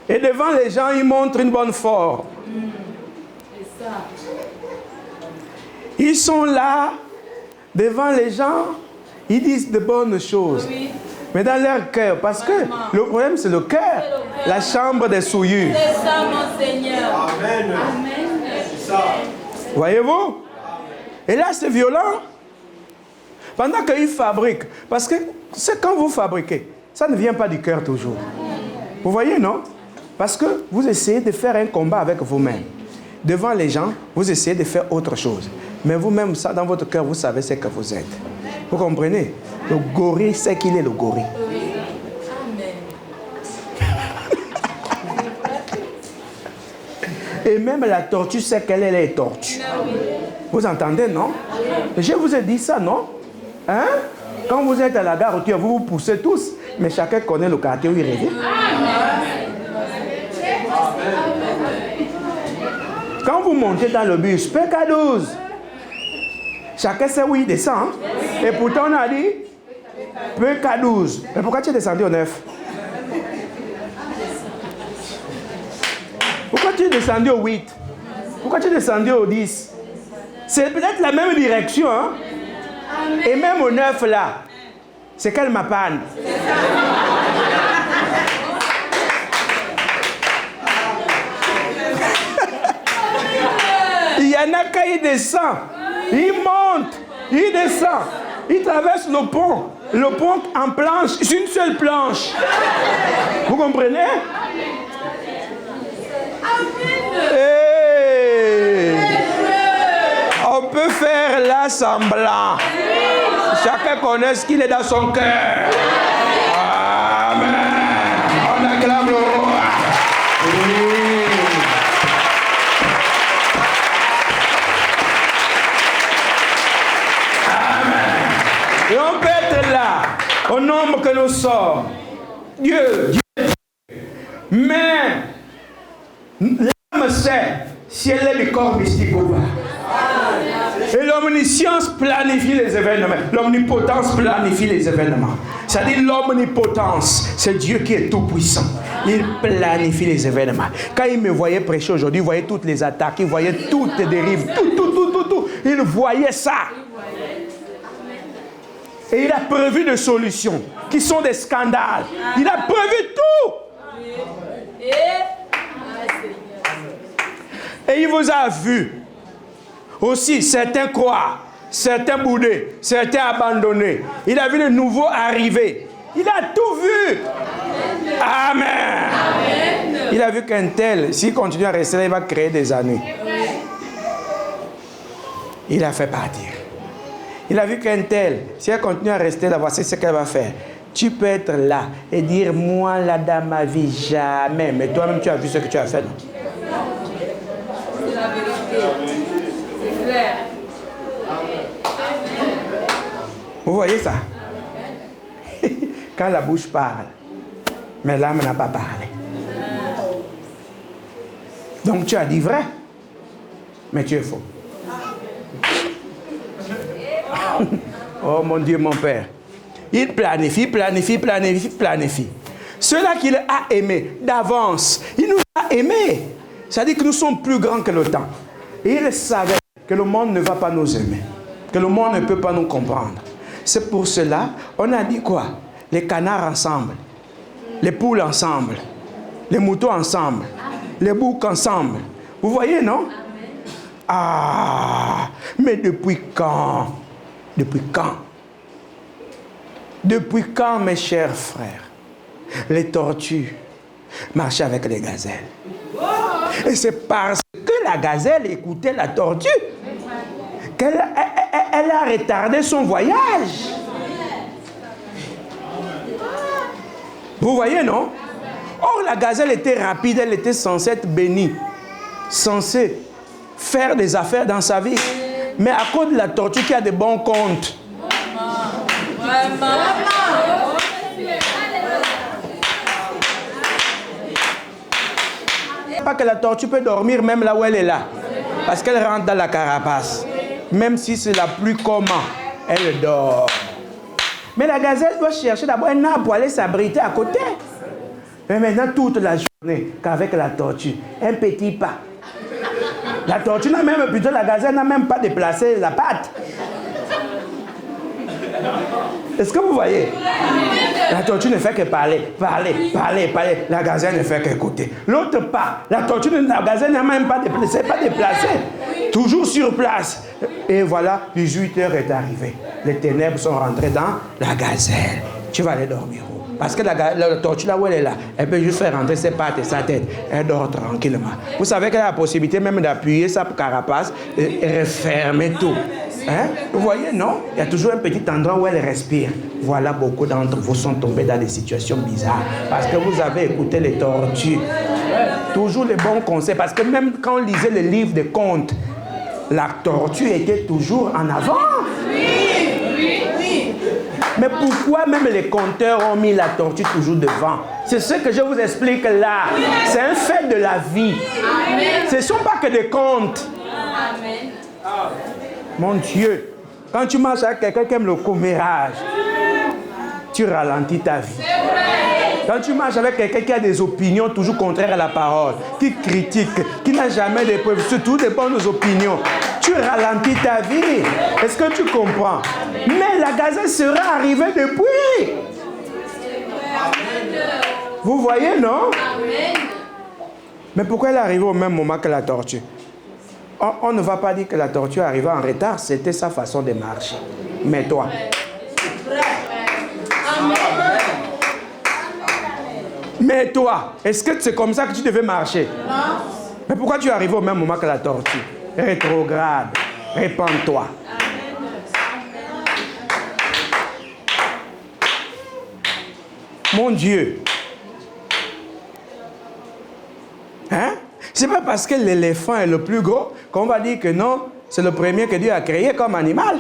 et devant les gens, ils montrent une bonne forme. Ils sont là, devant les gens, ils disent de bonnes choses. Mais dans leur cœur, parce que le problème c'est le cœur, la chambre des souillures. C'est ça, mon Seigneur. Amen. C'est ça. Voyez-vous? Et là, c'est violent. Pendant qu'ils fabriquent, parce que c'est quand vous fabriquez, ça ne vient pas du cœur toujours. Vous voyez, non? Parce que vous essayez de faire un combat avec vous-même. Devant les gens, vous essayez de faire autre chose. Mais vous-même, ça, dans votre cœur, vous savez ce que vous êtes. Vous comprenez? Le gorille sait qu'il est le gorille. Et même la tortue sait qu'elle est la tortue. Vous entendez, non? Je vous ai dit ça, non? Hein? Quand vous êtes à la gare routière, vous vous poussez tous, mais chacun connaît le quartier où il revient. Quand vous montez dans le bus, PK12, chacun sait où il descend. Hein? Et pourtant, on a dit PK12. Mais pourquoi tu es descendu au 9? Pourquoi tu es descendu au 8? Pourquoi tu es descendu au 10? C'est peut-être la même direction. Hein? Et même au 9 là, c'est quelle ma panne? Il y en a quand il descend, il monte, il descend, il traverse le pont en planche, c'est une seule planche. Vous comprenez? Hey. On peut faire l'assemblant. Chacun connaît ce qu'il est dans son cœur. Amen. On acclame le roi. Oui. Amen. Et on peut être là, au nombre que nous sommes. Dieu. Mais l'âme sait si elle est du corps mystique ou pas. Et l'omniscience planifie les événements. L'omnipotence planifie les événements. C'est-à-dire l'omnipotence, c'est Dieu qui est tout puissant. Il planifie les événements. Quand il me voyait prêcher aujourd'hui, il voyait toutes les attaques, il voyait toutes les dérives, tout. Il voyait ça. Et il a prévu des solutions qui sont des scandales. Il a prévu tout. Et il vous a vu. Aussi, certains croient, certains boudés, certains abandonnés. Il a vu de nouveaux arriver. Il a tout vu. Amen. Amen. Il a vu qu'un tel, s'il continue à rester là, il va créer des années. Il a fait partir. Il a vu qu'un tel, si elle continue à rester là, voici ce qu'elle va faire. Tu peux être là et dire, moi, là, dans ma vie, jamais. Mais toi-même, tu as vu ce que tu as fait. Non? C'est la vérité. C'est clair. Vous voyez ça? Quand la bouche parle, mais l'âme n'a pas parlé. Donc tu as dit vrai, mais tu es faux. Oh mon Dieu, mon Père. Il planifie, planifie, planifie, planifie. Ceux-là qu'il a aimés d'avance, il nous a aimés. C'est-à-dire que nous sommes plus grands que le temps. Et il savait que le monde ne va pas nous aimer, que le monde ne peut pas nous comprendre. C'est pour cela, on a dit quoi? Les canards ensemble, les poules ensemble, les moutons ensemble, les boucs ensemble. Vous voyez, non? Ah, mais depuis quand? Depuis quand? Depuis quand, mes chers frères, les tortues marchaient avec les gazelles? Et c'est parce que la gazelle écoutait la tortue qu'elle a retardé son voyage. Vous voyez, non? Or, la gazelle était rapide, elle était censée être bénie, censée faire des affaires dans sa vie. Mais à cause de la tortue qui a de bons comptes, pas que la tortue peut dormir même là où elle est là, parce qu'elle rentre dans la carapace. Même si c'est la pluie comment, elle dort. Mais la gazelle doit chercher d'abord un arbre pour aller s'abriter à côté. Mais maintenant, toute la journée, qu'avec la tortue, un petit pas. La tortue n'a même, plutôt la gazelle n'a même pas déplacé la patte. Est-ce que vous voyez? La tortue ne fait que parler, parler, parler, parler. La gazelle ne fait qu'écouter. L'autre pas. La tortue, la gazelle n'a même pas déplacé, toujours sur place. Et voilà, 18 heures est arrivé. Les ténèbres sont rentrées dans la gazelle. Tu vas aller dormir où? Parce que la tortue, là où elle est là, elle peut juste faire rentrer ses pattes et sa tête. Elle dort tranquillement. Vous savez qu'elle a la possibilité même d'appuyer sa carapace et refermer tout. Hein? Vous voyez, non? Il y a toujours un petit endroit où elle respire. Voilà, beaucoup d'entre vous sont tombés dans des situations bizarres. Parce que vous avez écouté les tortues. Toujours les bons conseils. Parce que même quand on lisait le livre des contes, la tortue était toujours en avant. Mais pourquoi même les conteurs ont mis la tortue toujours devant? C'est ce que je vous explique là. C'est un fait de la vie. Ce ne sont pas que des contes. Amen. Mon Dieu, quand tu marches avec quelqu'un qui aime le commérage, tu ralentis ta vie. Quand tu marches avec quelqu'un qui a des opinions toujours contraires à la parole, qui critique, qui n'a jamais de preuves, surtout des bonnes opinions, tu ralentis ta vie. Est-ce que tu comprends? Mais la gazelle sera arrivée depuis. Vous voyez, non? Mais pourquoi elle est arrivée au même moment que la tortue? On ne va pas dire que la tortue arrivait en retard, c'était sa façon de marcher. Mais toi. Mais toi, est-ce que c'est comme ça que tu devais marcher? Non. Mais pourquoi tu es arrivé au même moment que la tortue? Rétrograde, répands-toi. Mon Dieu. Hein? C'est pas parce que l'éléphant est le plus gros qu'on va dire que non, c'est le premier que Dieu a créé comme animal.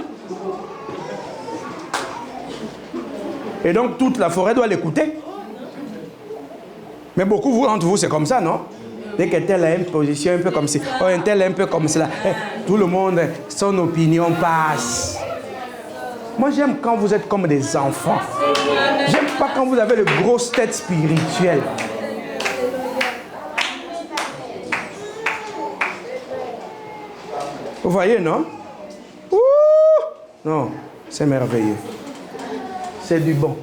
Et donc toute la forêt doit l'écouter. Mais beaucoup d'entre vous, c'est comme ça, non? Dès qu'un tel a une position un peu comme ci, oh, un tel un peu comme cela, tout le monde, son opinion passe. Moi, j'aime quand vous êtes comme des enfants. J'aime pas quand vous avez de grosses têtes spirituelles. Vous voyez, non? Ouh! Non, c'est merveilleux. C'est du bon.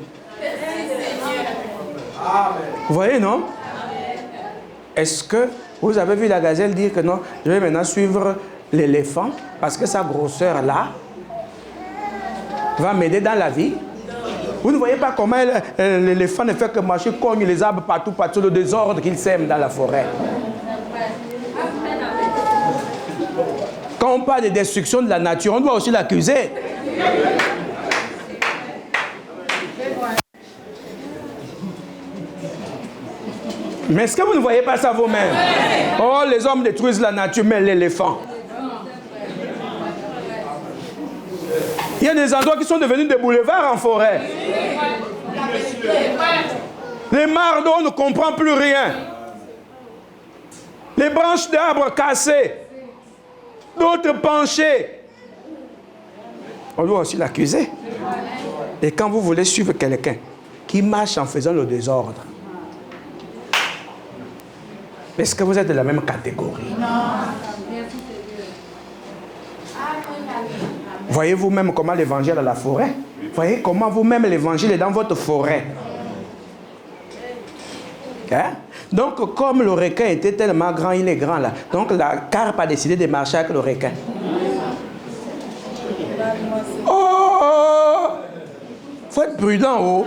Vous voyez, non? Est-ce que vous avez vu la gazelle dire que non, je vais maintenant suivre l'éléphant parce que sa grosseur là va m'aider dans la vie? Vous ne voyez pas comment l'éléphant ne fait que marcher, cogne les arbres partout, le désordre qu'il sème dans la forêt. Quand on parle de destruction de la nature, on doit aussi l'accuser. Mais est-ce que vous ne voyez pas ça vous-même? Oh, les hommes détruisent la nature, mais l'éléphant. Il y a des endroits qui sont devenus des boulevards en forêt. Les mares dont on ne comprend plus rien. Les branches d'arbres cassées. D'autres penchées. On doit aussi l'accuser. Et quand vous voulez suivre quelqu'un qui marche en faisant le désordre, est-ce que vous êtes de la même catégorie? Voyez vous-même comment l'évangile est dans la forêt. Voyez comment vous-même l'évangile est dans votre forêt. Hein? Donc, comme le requin était tellement grand, il est grand là. Donc, la carpe a décidé de marcher avec le requin. Oh! Faut être prudent, oh!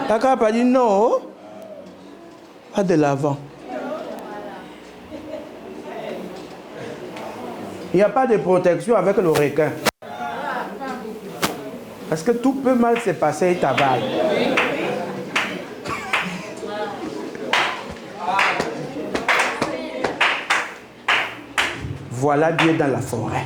La carpe a dit non, pas de l'avant. Il n'y a pas de protection avec le requin. Parce que tout peut mal se passer et t'avale. Voilà Dieu dans la forêt.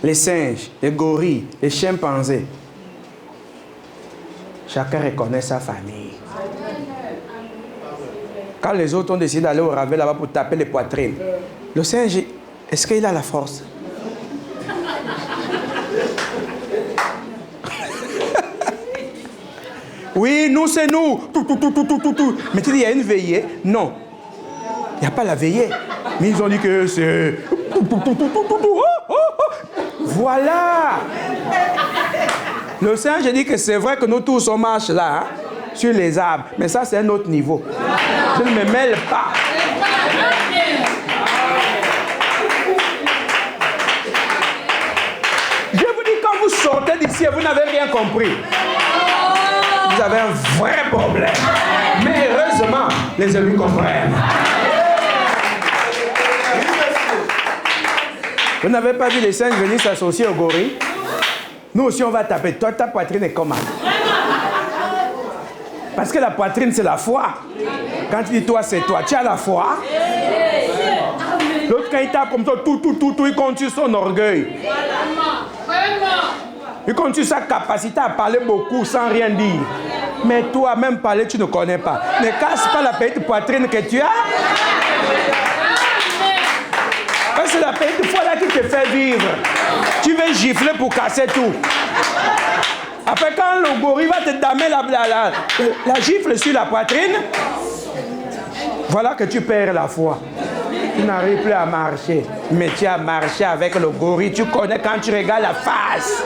Les singes, les gorilles, les chimpanzés. Chacun reconnaît sa famille. Quand les autres ont décidé d'aller au rabais là-bas pour taper les poitrines, le singe, est-ce qu'il a la force? Oui, nous, c'est nous. Tout. Mais tu dis, il y a une veillée? Non. Il n'y a pas la veillée. Mais ils ont dit que c'est... Voilà. Le singe dit que c'est vrai que nous tous on marche là, hein, sur les arbres. Mais ça, c'est un autre niveau. Je ne me mêle pas. Je vous dis, quand vous sortez d'ici et vous n'avez rien compris, vous avez un vrai problème. Mais heureusement, les élus comprennent. Vous n'avez pas vu les singes venir s'associer au gorille? Nous aussi, on va taper. Toi, ta poitrine est comment? Parce que la poitrine, c'est la foi. Quand tu dis toi, c'est toi. Tu as la foi. L'autre, quand il tape comme ça, tout, il continue son orgueil. Il continue sa capacité à parler beaucoup sans rien dire. Mais toi, même parler, tu ne connais pas. Ne casse pas la petite poitrine que tu as. Parce que c'est la petite foi là qui te fait vivre. Tu veux gifler pour casser tout. Après, quand le gorille va te damer la gifle sur la poitrine, voilà que tu perds la foi. Tu n'arrives plus à marcher. Mais tu as marché avec le gorille. Tu connais quand tu regardes la face.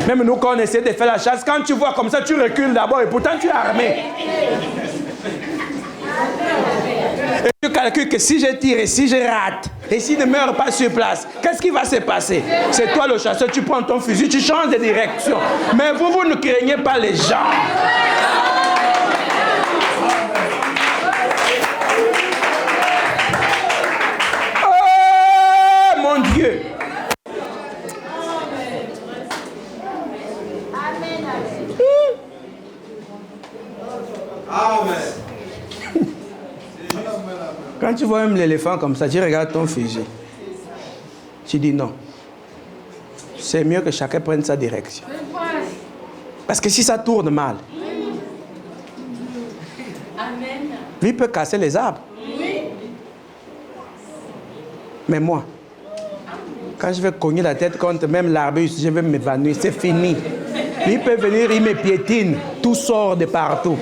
Même nous, quand on essaie de faire la chasse, quand tu vois comme ça, tu recules d'abord et pourtant tu es armé. Et tu calcules que si je tire et si je rate, et s'il ne meurt pas sur place, qu'est-ce qui va se passer? C'est toi le chasseur, tu prends ton fusil, tu changes de direction. Mais vous ne craignez pas les gens. Oh mon Dieu! Amen. Quand tu vois même l'éléphant comme ça, tu regardes ton fusil. Tu dis non. C'est mieux que chacun prenne sa direction. Parce que si ça tourne mal, lui peut casser les arbres. Mais moi, quand je vais cogner la tête contre même l'arbuste, je vais m'évanouir, c'est fini. Lui peut venir, il me piétine, tout sort de partout.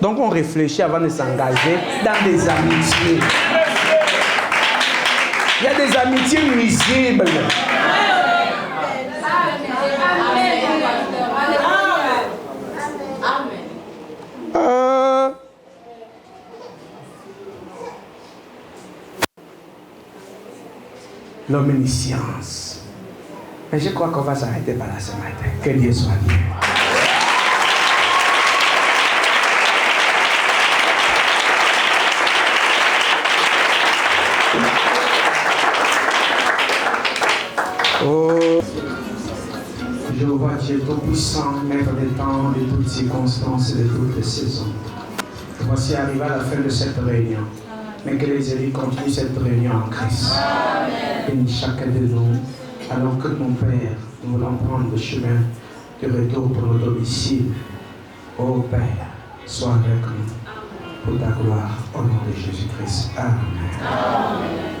Donc on réfléchit avant de s'engager dans des amitiés. Il y a des amitiés nuisibles. L'omniscience. Mais je crois qu'on va s'arrêter par là ce matin. Que Dieu soit loué. Oh, Jéhovah, tu es tout-puissant, maître des temps, de toutes circonstances et de toutes les saisons. Voici arrivé à la fin de cette réunion. Mais que les élus continuent cette réunion en Christ. Bénis chacun de nous. Alors que mon Père, nous voulons prendre le chemin de retour pour nos domiciles. Ô Père, sois avec nous pour ta gloire au nom de Jésus-Christ. Amen.